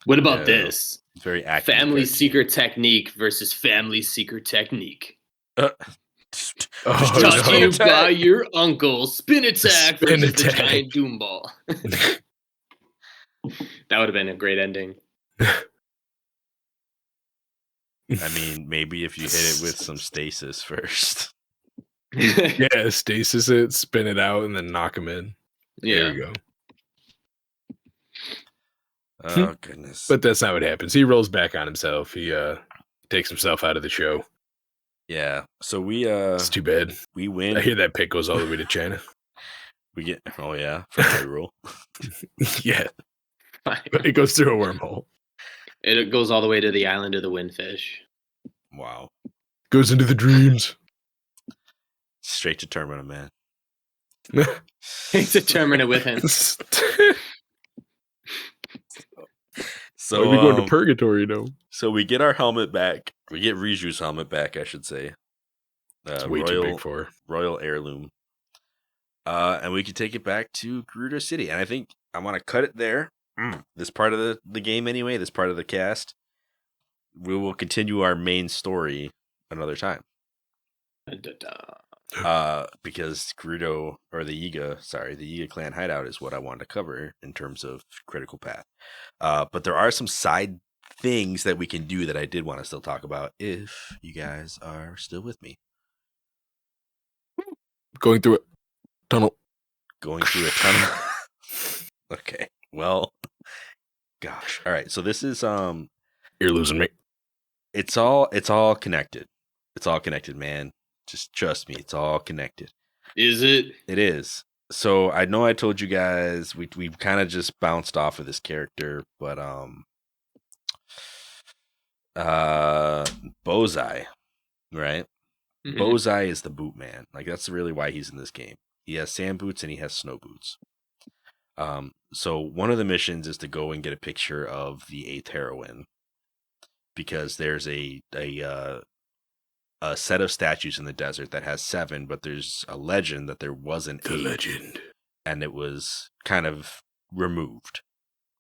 What about this? It's very active. Family secret technique versus family secret technique. Oh, Taught to no. you by your uncle. Spin attack Spin versus the attack. giant doom ball. That would have been a great ending. I mean, maybe if you hit it with some stasis first. Yeah, stasis it, spin it out, and then knock him in. Yeah. There we go. Oh goodness. But that's not what happens. He rolls back on himself. He takes himself out of the show. Yeah. So we It's too bad. we win. I hear that pick goes all the way to China. We get for Hyrule. Yeah. It goes through a wormhole. It goes all the way to the island of the Windfish. Wow. Goes into the dreams. Straight to Termina, man. To terminate with him. So we go to purgatory though. So we get our helmet back. We get Riju's helmet back, I should say. It's way too big for her. Royal heirloom. And we can take it back to Gerudo City. And I think I want to cut it there. This part of the game anyway, this part of the cast. We will continue our main story another time. Because Gerudo, or the Yiga clan hideout is what I wanted to cover in terms of critical path. But there are some side things that we can do that I did want to still talk about if you guys are still with me. Going through a tunnel. Going through a tunnel. Okay. Well, gosh. All right. So this is You're losing me. It's all connected. It's all connected, man. Just trust me. It's all connected. Is it? It is. So I know I told you guys we kind of just bounced off of this character, but Bozai, right? Mhm. Bozai is the boot man. Like that's really why he's in this game. He has sand boots and he has snow boots. So one of the missions is to go and get a picture of the 8th heroine, because there's a set of statues in the desert that has 7, but there's a legend that there wasn't 8. The legend. And it was kind of removed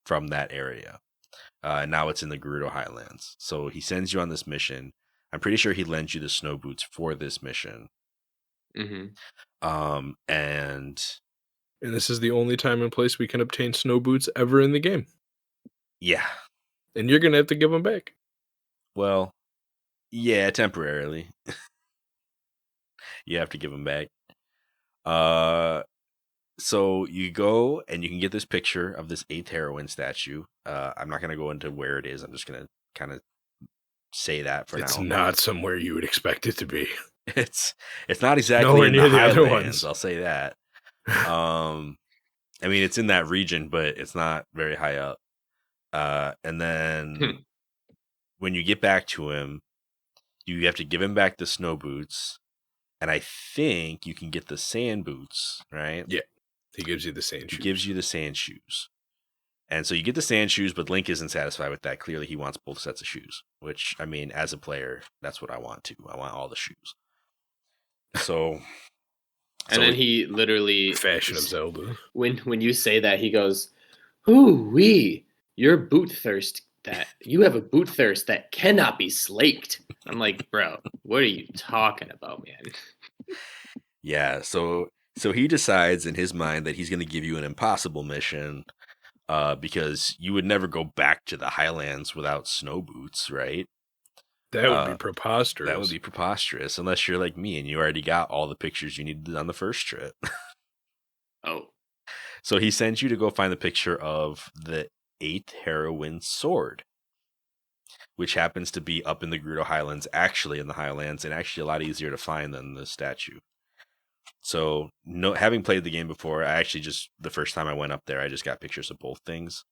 from that area. Now it's in the Gerudo Highlands. So he sends you on this mission. I'm pretty sure he lends you the snow boots for this mission. Mm-hmm. And this is the only time and place we can obtain snow boots ever in the game. Yeah. And you're going to have to give them back. Well, yeah, temporarily. You have to give them back. So you go and you can get this picture of this 8th heroine statue. I'm not going to go into where it is. I'm just going to kind of say that for now. It's not somewhere you would expect it to be. It's not exactly nowhere in near the other Highlands, ones. I'll say that. I mean, it's in that region, but it's not very high up. And then when you get back to him, you have to give him back the snow boots. And I think you can get the sand boots, right? Yeah. He gives you the sand shoes. He gives you the sand shoes. And so you get the sand shoes, but Link isn't satisfied with that. Clearly, he wants both sets of shoes, which, I mean, as a player, that's what I want too. I want all the shoes. So... And then he literally... Fashion of Zelda. When you say that, he goes, "Ooh-wee, your boot thirst you have a boot thirst that cannot be slaked." I'm like, bro, what are you talking about, man? Yeah, so he decides in his mind that he's going to give you an impossible mission, because you would never go back to the Highlands without snow boots, right? That would be preposterous. That would be preposterous, unless you're like me and you already got all the pictures you needed on the first trip. Oh. So he sends you to go find the picture of the 8th heroine sword, which happens to be up in the Gerudo Highlands, actually in the Highlands, and actually a lot easier to find than the statue. So, having played the game before, I actually the first time I went up there, I just got pictures of both things.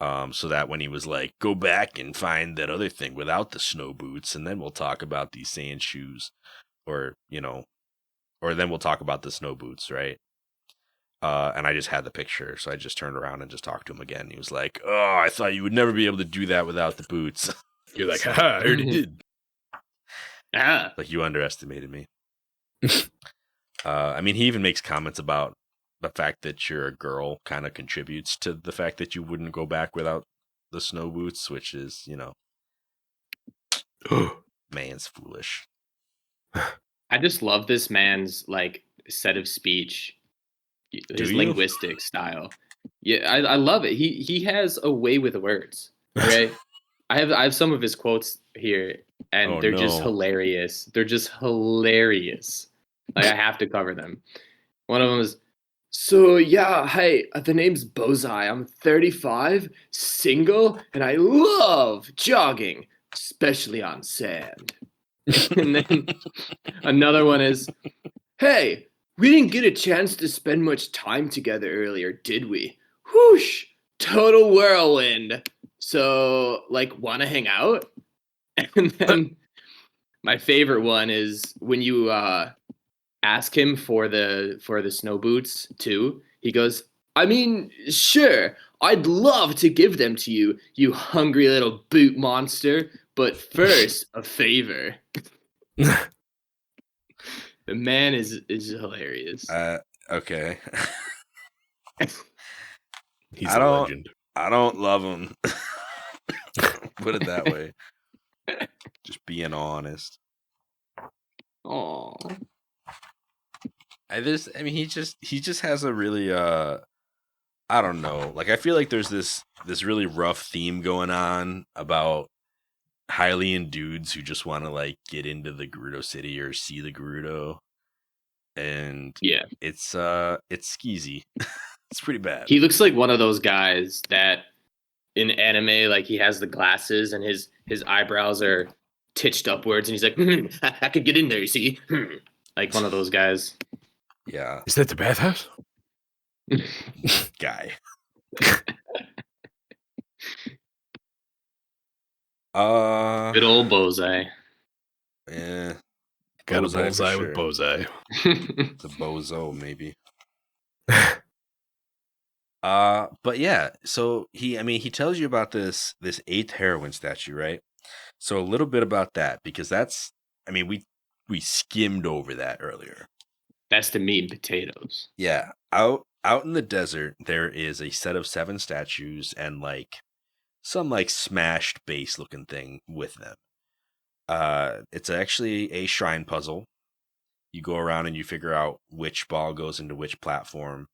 So that when he was like, go back and find that other thing without the snow boots, and then we'll talk about these sand shoes, or then we'll talk about the snow boots, right? And I just had the picture, so I just turned around and just talked to him again. He was like, oh, I thought you would never be able to do that without the boots. You're like, haha, I already did. Like, you underestimated me. I mean, he even makes comments about the fact that you're a girl kind of contributes to the fact that you wouldn't go back without the snow boots, which is, man's foolish. I just love this man's like set of speech, his linguistic style. Yeah, I love it. He has a way with words. Okay, I have some of his quotes here, and they're just hilarious. They're just hilarious. Like, I have to cover them. One of them is, so yeah, hey, the name's Bozai. I'm 35, single, and I love jogging, especially on sand. And then another one is, hey, we didn't get a chance to spend much time together earlier, did we? Whoosh, total whirlwind. So, like, want to hang out? And then my favorite one is when you ask him for the snow boots too. He goes, I mean, sure, I'd love to give them to you, you hungry little boot monster. But first, a favor. The man is hilarious. Okay. He's a legend. I don't love him. Put it that way. Just being honest. Aww. He just has a really I don't know. Like, I feel like there's this really rough theme going on about Hylian dudes who just want to like get into the Gerudo city or see the Gerudo, and yeah, it's skeezy. It's pretty bad. He looks like one of those guys that in anime, like, he has the glasses and his eyebrows are titched upwards, and he's like, I could get in there, you see? Like one of those guys. Yeah. Is that the bathhouse? Guy. Good old Bozai. Yeah. Got a bullseye with Bozai. It's a bozo, maybe. But yeah, so he tells you about this 8th heroine statue, right? So a little bit about that, because we skimmed over that earlier. That's the meat and potatoes. Yeah. Out in the desert, there is a set of 7 statues and like some like smashed base looking thing with them. It's actually a shrine puzzle. You go around and you figure out which ball goes into which platform.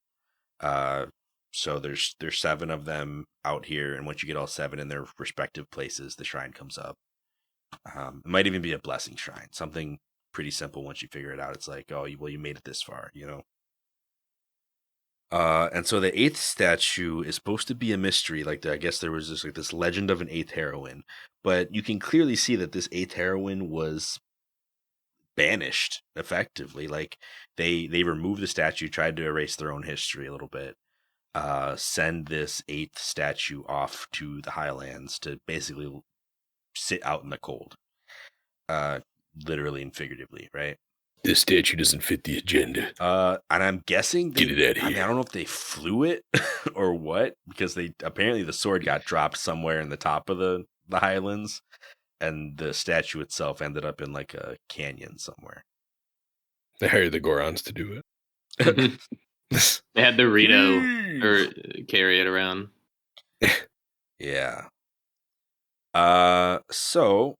So there's 7 of them out here, and once you get all 7 in their respective places, the shrine comes up. It might even be a blessing shrine, something pretty simple. Once you figure it out, it's like, oh, well, you made it this far, And so the 8th statue is supposed to be a mystery. Like, I guess there was this legend of an 8th heroine, but you can clearly see that this 8th heroine was banished effectively. Like, they removed the statue, tried to erase their own history a little bit, send this 8th statue off to the Highlands to basically sit out in the cold, literally and figuratively, right? This statue doesn't fit the agenda. And I'm guessing get it out of here. I don't know if they flew it or what, because apparently the sword got dropped somewhere in the top of the Highlands, and the statue itself ended up in like a canyon somewhere. They hired the Gorons to do it. They had the Rito or carry it around. Yeah. So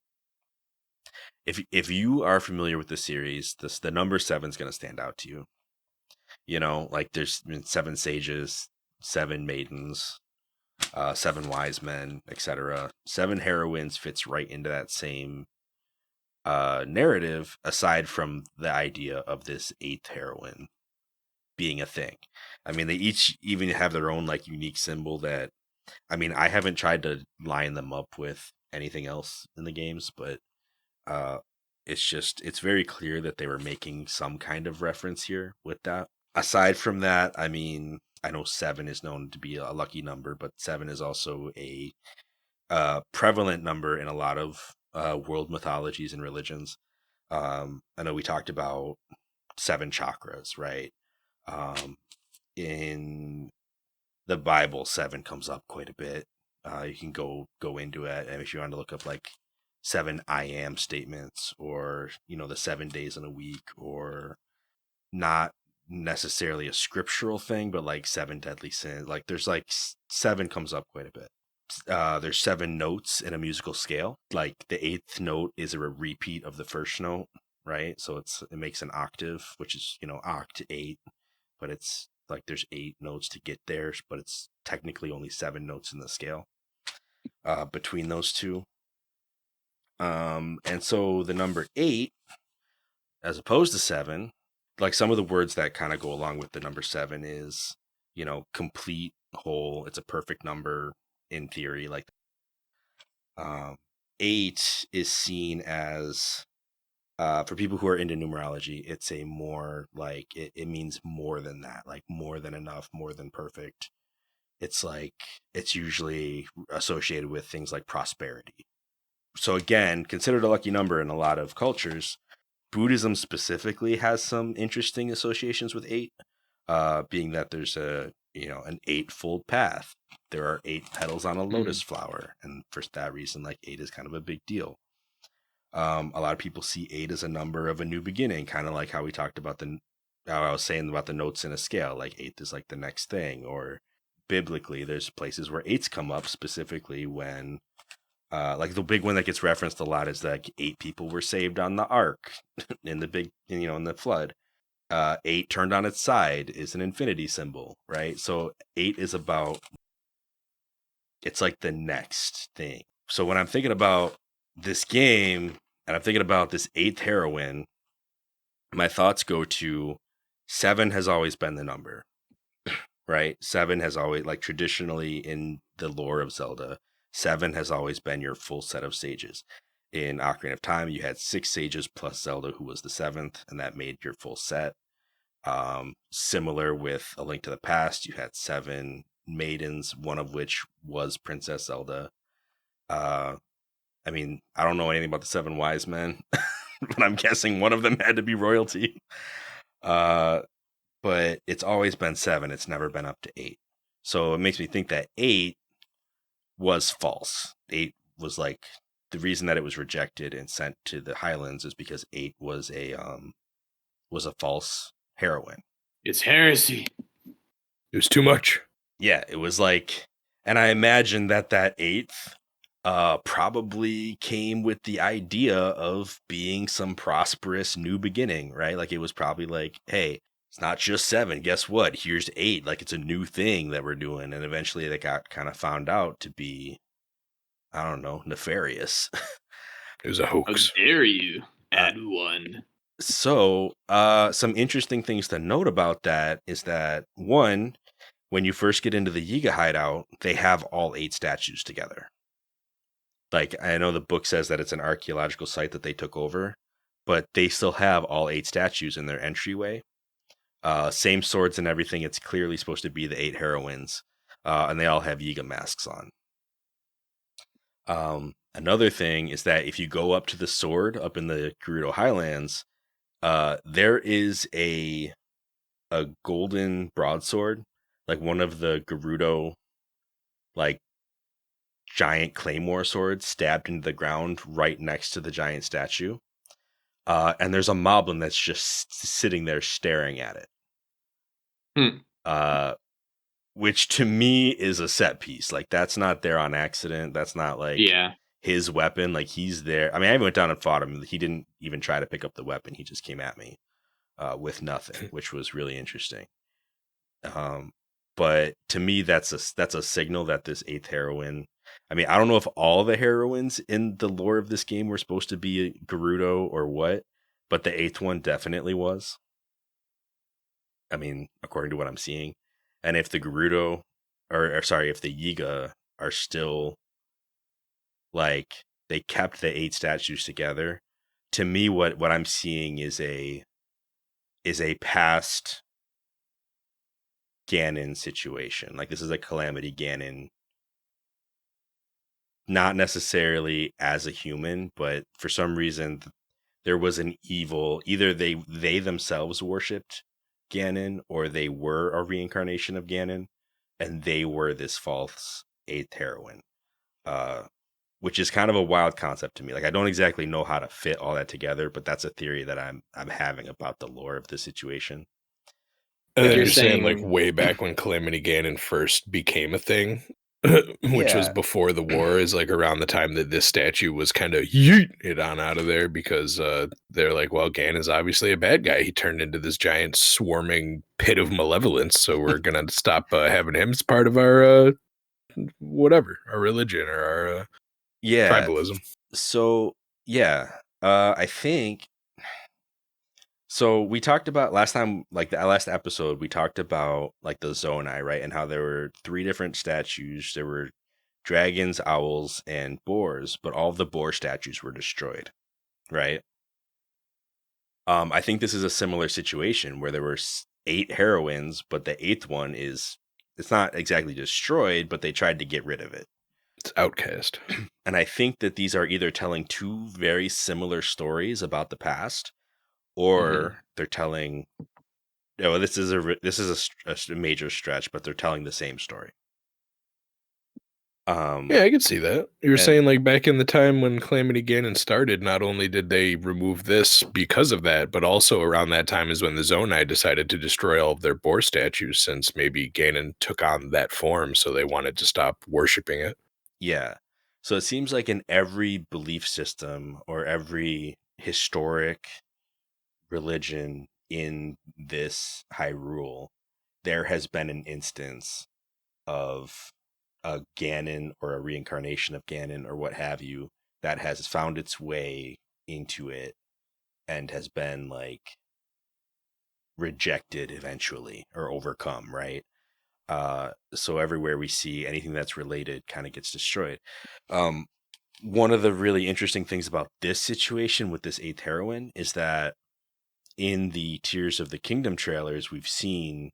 if you are familiar with the series, the number 7 is going to stand out to you. Like, there's 7 sages, 7 maidens, 7 wise men, etc. 7 heroines fits right into that same narrative, aside from the idea of this 8th heroine being a thing. They each even have their own like unique symbol that I haven't tried to line them up with anything else in the games, but it's very clear that they were making some kind of reference here with that. Aside from that, I mean, I know 7 is known to be a lucky number, but 7 is also a prevalent number in a lot of world mythologies and religions. I know we talked about 7 chakras, right? In the Bible, 7 comes up quite a bit. You can go into it, and if you want to look up like 7 I am statements, or the 7 days in a week, or not necessarily a scriptural thing, but like 7 deadly sins. Like there's like 7 comes up quite a bit. There's 7 notes in a musical scale. Like the 8th note is a repeat of the first note, right? So it makes an octave, which is oct 8, but it's like there's 8 notes to get there, but it's technically only 7 notes in the scale between those two. And so the number 8, as opposed to 7, like some of the words that kind of go along with the number 7 is, complete, whole. It's a perfect number in theory. Like 8 is seen as, for people who are into numerology, it's a more like it means more than that, like more than enough, more than perfect. It's like it's usually associated with things like prosperity. So again, considered a lucky number in a lot of cultures. Buddhism specifically has some interesting associations with 8, being that there's an 8-fold path. There are 8 petals on a lotus flower, and for that reason, like 8 is kind of a big deal. A lot of people see 8 as a number of a new beginning, kind of like how we talked about how I was saying about the notes in a scale. Like 8 is like the next thing, or biblically, there's places where 8s come up specifically when. Like the big one that gets referenced a lot is that 8 people were saved on the ark in the big, in the flood. 8 turned on its side is an infinity symbol, right? So 8 is it's like the next thing. So when I'm thinking about this game and I'm thinking about this 8th heroine, my thoughts go to 7 has always been the number, right? 7 has always, like traditionally in the lore of Zelda, 7 has always been your full set of sages. In Ocarina of Time, you had 6 sages plus Zelda, who was the 7th, and that made your full set. Similar with A Link to the Past, you had 7 maidens, one of which was Princess Zelda. I mean, I don't know anything about the 7 wise men, but I'm guessing one of them had to be royalty. But it's always been 7. It's never been up to 8. So it makes me think that 8 was false. 8 was like the reason that it was rejected and sent to the Highlands is because 8 was a false heroine. It's heresy. It was too much. Yeah, it was like, and I imagine that 8th probably came with the idea of being some prosperous new beginning, right? Like it was probably like, hey, it's not just 7. Guess what? Here's 8. Like it's a new thing that we're doing. And eventually they got kind of found out to be, I don't know, nefarious. It was a hoax. How dare you add 1? So some interesting things to note about that is that, one, when you first get into the Yiga hideout, they have all 8 statues together. Like, I know the book says that it's an archaeological site that they took over, but they still have all 8 statues in their entryway. Same swords and everything. It's clearly supposed to be the 8 heroines, and they all have Yiga masks on. Another thing is that if you go up to the sword up in the Gerudo Highlands, there is a golden broadsword, like one of the Gerudo, like giant claymore swords stabbed into the ground right next to the giant statue. And there's a moblin that's just sitting there staring at it. Which to me is a set piece. Like that's not there on accident. That's not like his weapon. Like he's there. I mean, I went down and fought him. He didn't even try to pick up the weapon. He just came at me with nothing, which was really interesting. But to me, that's a signal that this 8th heroine. I mean, I don't know if all the heroines in the lore of this game were supposed to be Gerudo or what, but the 8th one definitely was. I mean, according to what I'm seeing. And if the Gerudo, if the Yiga are still like they kept the 8 statues together. To me, what I'm seeing is a past Ganon situation. Like this is a Calamity Ganon, not necessarily as a human, but for some reason there was an evil. Either they themselves worshipped Ganon, or they were a reincarnation of Ganon, and they were this false 8th heroine. Which is kind of a wild concept to me. Like I don't exactly know how to fit all that together, but that's a theory that I'm having about the lore of the situation. And then You're you're saying like saying, way back when Calamity Ganon first became a thing, which was Yeah. before the war, is like around the time that this statue was kind of yeet it on out of there because they're like, well, Ganon's obviously a bad guy. He turned into this giant swarming pit of malevolence, so we're gonna stop having him as part of our whatever, our religion or our Yeah. tribalism. So yeah, I think so. We talked about last time, like the last episode, we talked about like the Zonai, right? And how there were 3 different statues. There were dragons, owls, and boars, but all of the boar statues were destroyed, right? I think this is a similar situation where there were 8 heroines, but the 8th one it's not exactly destroyed, but they tried to get rid of it. It's outcast. And I think that these are either telling 2 very similar stories about the past, or they're telling. Oh, this is a major stretch, but they're telling the same story. Yeah, I could see that. You were saying like back in the time when Calamity Ganon started, not only did they remove this because of that, but also around that time is when the Zonai decided to destroy all of their boar statues, since maybe Ganon took on that form, so they wanted to stop worshiping it. Yeah. So it seems like in every belief system or every historic religion in this Hyrule, there has been an instance of a Ganon or a reincarnation of Ganon or what have you that has found its way into it and has been like rejected eventually or overcome, right? So everywhere we see anything that's related kind of gets destroyed. One of the really interesting things about this situation with this 8th heroine is that in the Tears of the Kingdom trailers, we've seen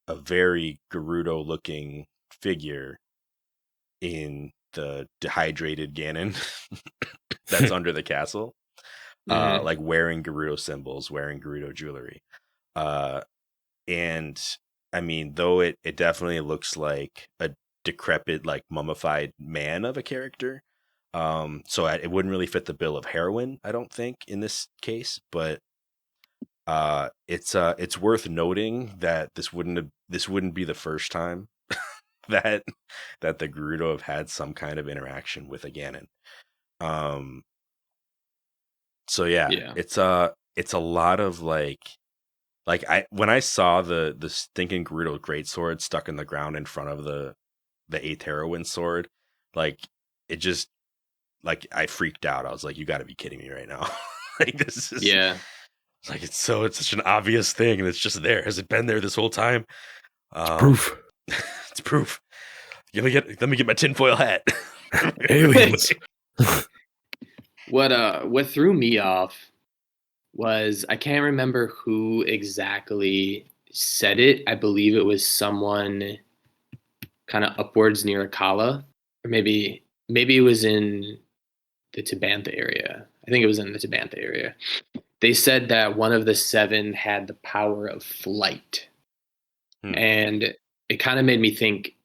a very Gerudo looking figure in the dehydrated Ganon that's under the castle, like wearing Gerudo symbols, wearing Gerudo jewelry. And I mean, though it definitely looks like a decrepit, like mummified man of a character. So it wouldn't really fit the bill of heroine, I don't think, in this case. But it's worth noting that this wouldn't be the first time that the Gerudo have had some kind of interaction with a Ganon. So yeah, it's a lot of like when I saw the stinking Gerudo greatsword stuck in the ground in front of the 8th heroine sword, like it just like I freaked out. I was like, you got to be kidding me right now. Like this is It's like it's such an obvious thing, and it's just there. Has it been there this whole time? It's proof. It's proof. Let me get my tinfoil hat. Aliens. What threw me off was, I can't remember who exactly said it. I believe it was someone kind of upwards near Akala, or maybe it was in the Tabantha area. I think it was in the Tabantha area. They said that one of the 7 had the power of flight. And it kind of made me think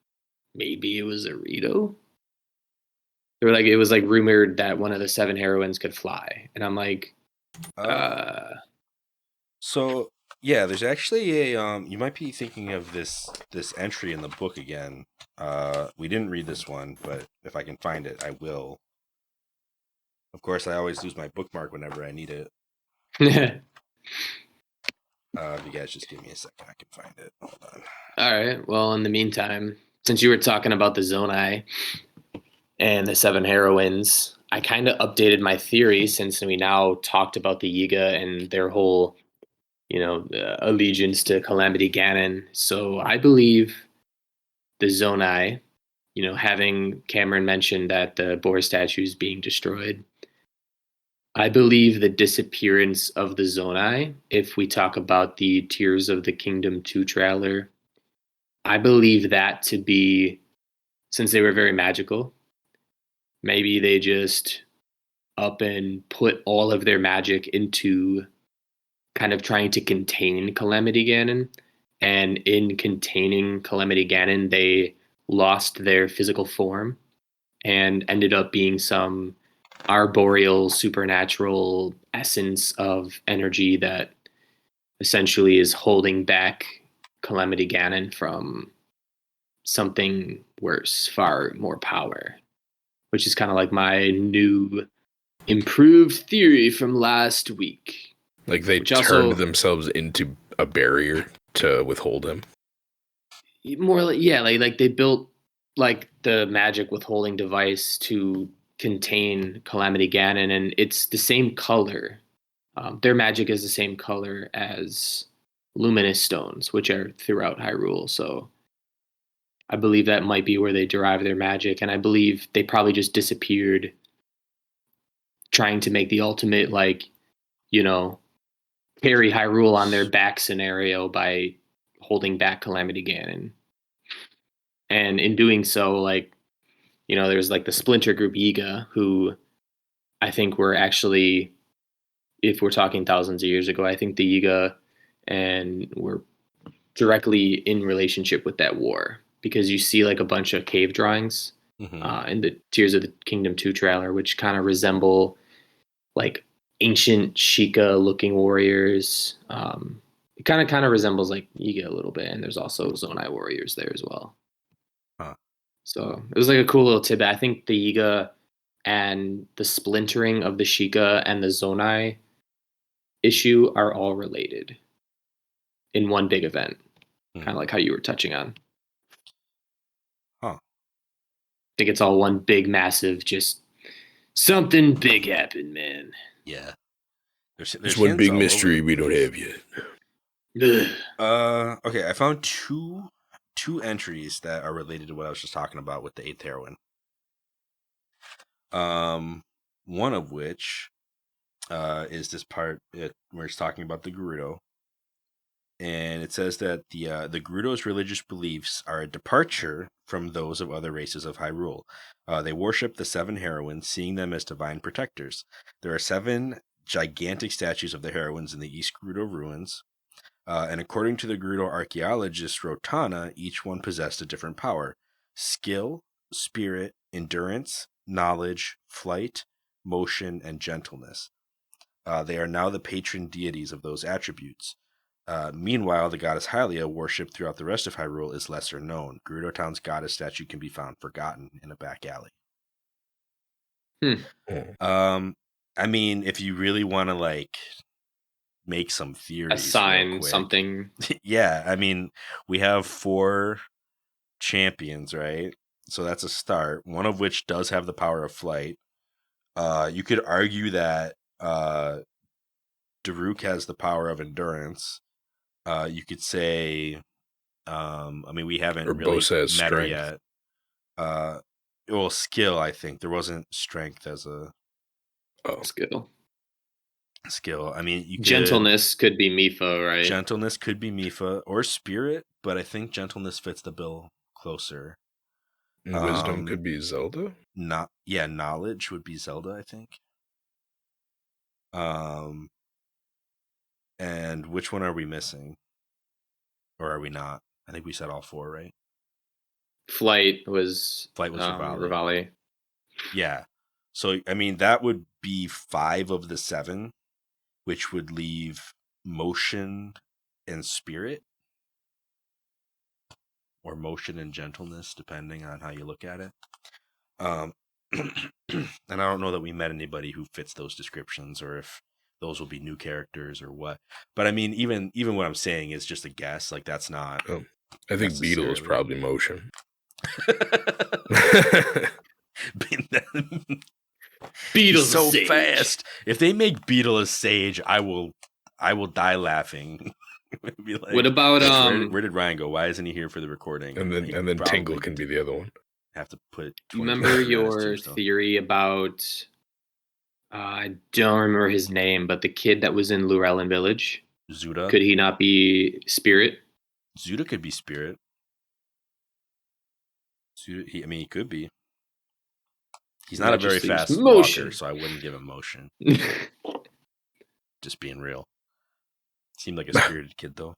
maybe it was a Rito. They were like, it was like rumored that one of the 7 heroines could fly. And I'm like, So yeah, there's actually a you might be thinking of this entry in the book again. We didn't read this one, but if I can find it, I will. Of course, I always lose my bookmark whenever I need it. If you guys just give me a second, I can find it. Hold on. All right. Well, in the meantime, since you were talking about the Zonai and the 7 heroines, I kind of updated my theory since we now talked about the Yiga and their whole, allegiance to Calamity Ganon. So I believe the Zonai having Cameron mention that the boar statue is being destroyed, I believe the disappearance of the Zonai, if we talk about the Tears of the Kingdom 2 trailer, I believe that to be, since they were very magical, maybe they just up and put all of their magic into kind of trying to contain Calamity Ganon. And in containing Calamity Ganon, they lost their physical form and ended up being some arboreal, supernatural essence of energy that essentially is holding back Calamity Ganon from something worse, far more power, which is kind of like my new improved theory from last week. Like they Which turned also, themselves into a barrier to withhold him. more like, yeah, like they built like the magic withholding device to contain Calamity Ganon, and it's the same color. Their magic is the same color as luminous stones, which are throughout Hyrule. So I believe that might be where they derive their magic, and I believe they probably just disappeared trying to make the ultimate, like, carry Hyrule on their back scenario by holding back Calamity Ganon. And in doing so, like, there's like the splinter group Yiga, who I think were actually, if we're talking thousands of years ago, I think the Yiga and were directly in relationship with that war, because you see like a bunch of cave drawings in the Tears of the Kingdom 2 trailer, which kind of resemble like ancient Sheikah looking warriors. It kind of resembles like Yiga a little bit, and there's also Zonai warriors there as well. Huh. So it was like a cool little tidbit. I think the Yiga and the splintering of the Sheikah and the Zonai issue are all related in one big event, kind of like how you were touching on. Huh. I think it's all one big, massive, just something big happened, man. Yeah. There's one hints big all mystery over we the don't place. have yet. Okay, I found two entries that are related to what I was just talking about with the 8th heroine. One of which is this part where it's talking about the Gerudo. And it says that the Gerudo's religious beliefs are a departure from those of other races of Hyrule. They worship the 7 heroines, seeing them as divine protectors. There are 7 gigantic statues of the heroines in the East Gerudo ruins. And according to the Gerudo archaeologist Rotana, each one possessed a different power: skill, spirit, endurance, knowledge, flight, motion, and gentleness. They are now the patron deities of those attributes. Meanwhile, the goddess Hylia, worshipped throughout the rest of Hyrule, is lesser known. Gerudo Town's goddess statue can be found forgotten in a back alley. I mean, if you really want to like make some theories, assign real quick, something. Yeah, I mean, we have 4 champions, right? So that's a start. One of which does have the power of flight. You could argue that Daruk has the power of endurance. You could say, I mean, we haven't really Urbosa has met her strength. yet. Well, skill, I think. There wasn't strength as a Skill. I mean, you could, Gentleness could be Mipha, right? Gentleness could be Mipha or spirit, but I think gentleness fits the bill closer. Wisdom could be Zelda. Knowledge would be Zelda, I think. And which one are we missing? Or are we not? I think we said all 4, right? Flight was Rivali. Yeah. So, I mean, that would be 5 of the 7, which would leave motion and spirit, or motion and gentleness, depending on how you look at it. And I don't know that we met anybody who fits those descriptions, or if those will be new characters or what. But I mean, even what I'm saying is just a guess. Like, that's not. I think Beetle is probably motion. Beetle's so fast. If they make Beetle a sage, I will die laughing. Be like, what about where did Ryan go? Why isn't he here for the recording? And then Tingle can be the other one. Have to put. Remember your theory about? I don't remember his name, but the kid that was in Llewellyn Village. Zuda. Could he not be Spirit? Zuda could be Spirit. I mean, he could be. He's not a very fast walker, so I wouldn't give him motion. Just being real. Seemed like a spirited kid, though.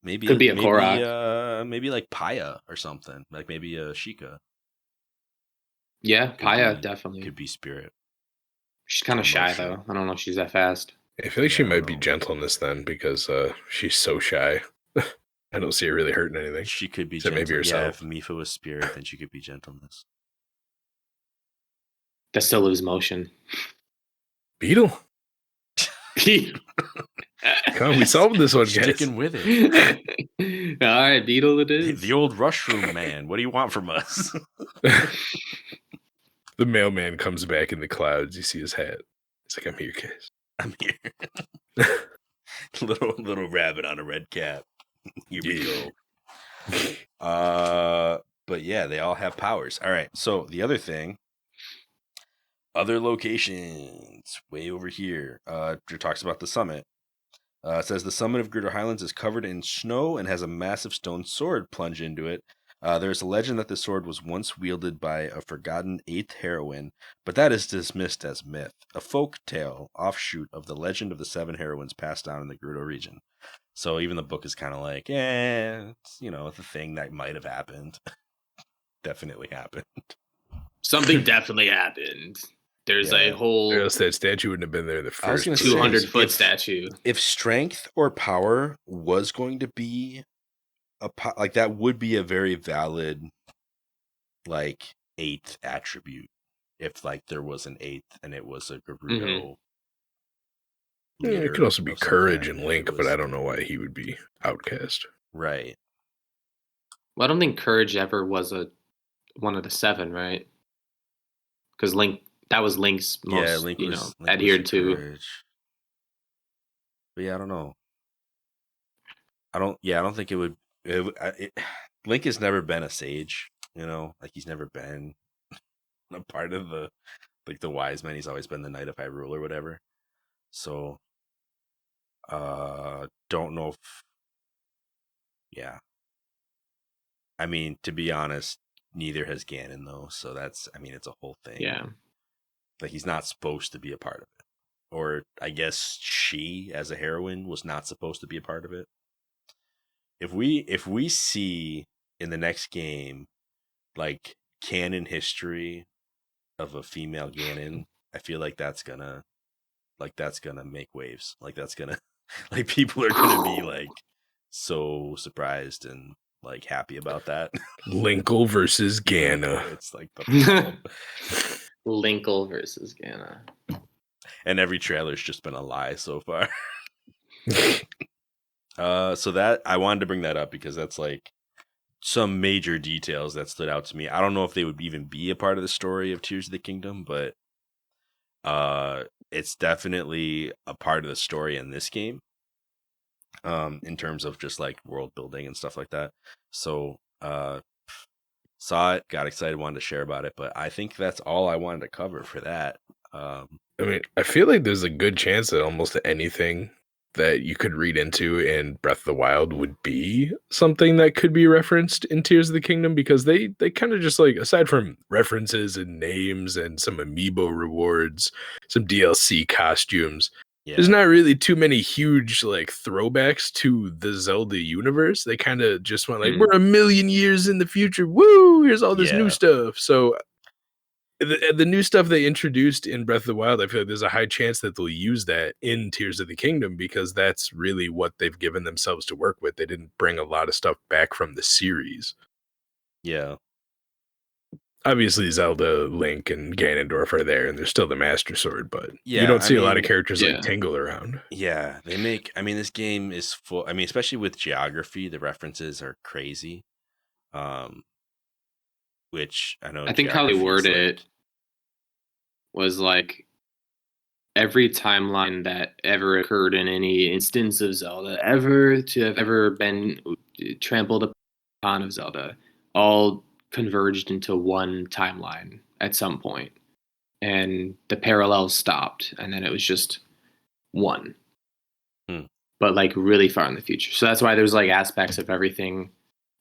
Maybe could be a Korok. Maybe like Paya or something. Like maybe a Sheikah. Yeah, Paya definitely could be Spirit. She's kind of shy though. I don't know if she's that fast. I feel like she might be Gentleness then, because she's so shy. I don't see her really hurting anything. She could be Gentleness. Maybe herself. Yeah, if Mipha was Spirit, then she could be Gentleness. That still lose motion. Beetle. Come on, we solved this one, guys. Sticking with it. All right, Beetle it is. The old Rushroom Man. What do you want from us? The mailman comes back in the clouds. You see his hat. He's like, I'm here, guys. I'm here. little rabbit on a red cap. Here we go. But yeah, they all have powers. All right. So the other thing, other locations way over here. It talks about the summit. It says the summit of Greater Highlands is covered in snow and has a massive stone sword plunged into it. There's a legend that the sword was once wielded by a forgotten 8th heroine, but that is dismissed as myth, a folk tale offshoot of the legend of the 7 heroines passed down in the Gerudo region. So even the book is kind of like, it's, it's a thing that might have happened. Definitely happened. Something definitely happened. There's a whole... Or else that statue wouldn't have been there the first 200-foot statue. If strength or power was going to be that would be a very valid 8th attribute if there was an 8th and it was a Gerudo. It could also be courage and Link, but I don't know why he would be outcast. Right. Well, I don't think courage ever was one of the 7, right? Because that was Link's most, Link adhered to. Courage. But yeah, I don't know. I don't think it would. Link has never been a sage, he's never been a part of the wise men. He's always been the Knight of Hyrule or whatever. So, don't know I mean, to be honest, neither has Ganon though. So it's a whole thing. Yeah. He's not supposed to be a part of it. Or I guess she, as a heroine, was not supposed to be a part of it. If we see in the next game canon history of a female Ganon, I feel like that's gonna make waves. That's gonna people are gonna be so surprised and happy about that. Linkle versus Ganon. It's Linkle versus Ganon. And every trailer's just been a lie so far. So that I wanted to bring that up because that's some major details that stood out to me. I don't know if they would even be a part of the story of Tears of the Kingdom, but it's definitely a part of the story in this game. In terms of just world building and stuff like that. So saw it, got excited, wanted to share about it, but I think that's all I wanted to cover for that. I feel like there's a good chance that almost anything that you could read into in Breath of the Wild would be something that could be referenced in Tears of the Kingdom, because they kind of just aside from references and names and some amiibo rewards, some DLC costumes, there's not really too many huge throwbacks to the Zelda universe. They kind of just went we're a million years in the future. Woo! Here's all this new stuff. So the new stuff they introduced in Breath of the Wild, I feel like there's a high chance that they'll use that in Tears of the Kingdom, because that's really what they've given themselves to work with. They didn't bring a lot of stuff back from the series. Yeah. Obviously, Zelda, Link, and Ganondorf are there, and there's still the Master Sword, but you don't see a lot of characters like Tingle around. Yeah, this game is full. Especially with geography, the references are crazy. Which I know. I think how they word it was every timeline that ever occurred in any instance of Zelda ever to have ever been trampled upon of Zelda all converged into one timeline at some point, and the parallels stopped, and then it was just one, Hmm. but like really far in the future. So that's why there's like aspects of everything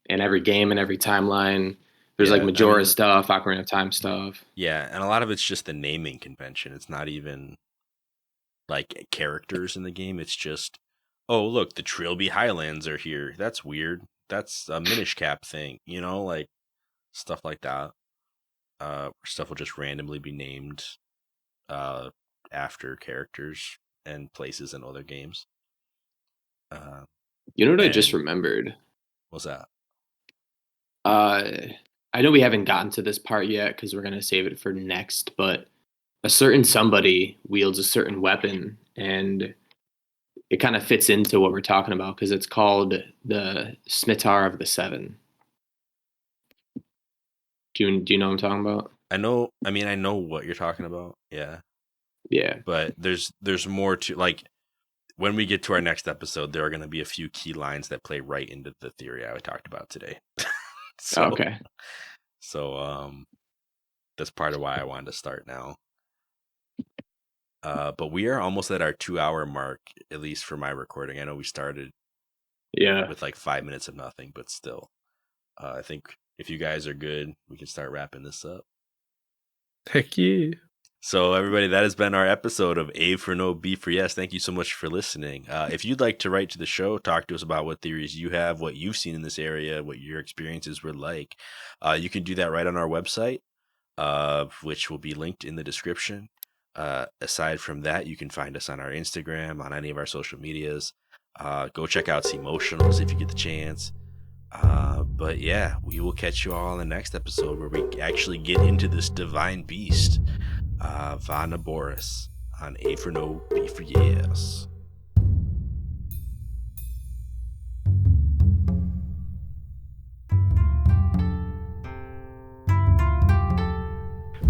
in every game and every timeline. There's like Yeah, I Majora mean, stuff, Ocarina of Time stuff. yeah, and a lot of it's just the naming convention. It's not even like characters in the game. It's just, oh, look, the Trilby Highlands are here. That's weird. That's a Minish Cap thing, like stuff like that. Stuff will just randomly be named after characters and places in other games. You know what I just And remembered? what's that? I know we haven't gotten to this part yet because we're gonna save it for next, but a certain somebody wields a certain weapon, and it kind of fits into what we're talking about because it's called the Scimitar of the Seven. Do you know what I'm talking about? I know. I mean, I know what you're talking about. Yeah, Yeah. but there's more to, like, when we get to our next episode, there are going to be a few key lines that play right into the theory I talked about today. Oh, so okay. so that's part of why I wanted to start now. But we are almost at our 2-hour mark, at least for my recording. I know we started Yeah. with like 5 minutes of nothing, but still, I think if you guys are good, we can start wrapping this up. Heck yeah. So, everybody, that has been our episode of A for No, B for Yes. Thank you so much for listening. If you'd like to write to the show, talk to us about what theories you have, what you've seen in this area, what your experiences were like, you can do that right on our website, which will be linked in the description. Aside from that, you can find us on our Instagram, on any of our social medias. Go check out Emotionals if you get the chance. But yeah, we will catch you all in the next episode where we actually get into this divine beast, Vanaboris, on A for No, B for Yes.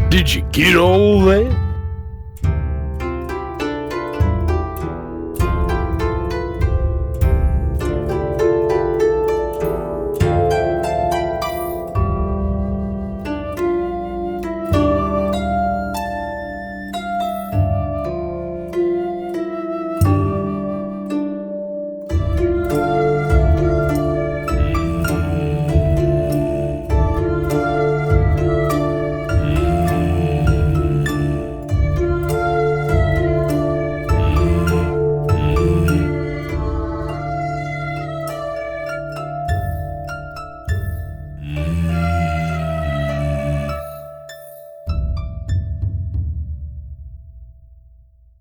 Did you get all that?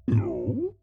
No.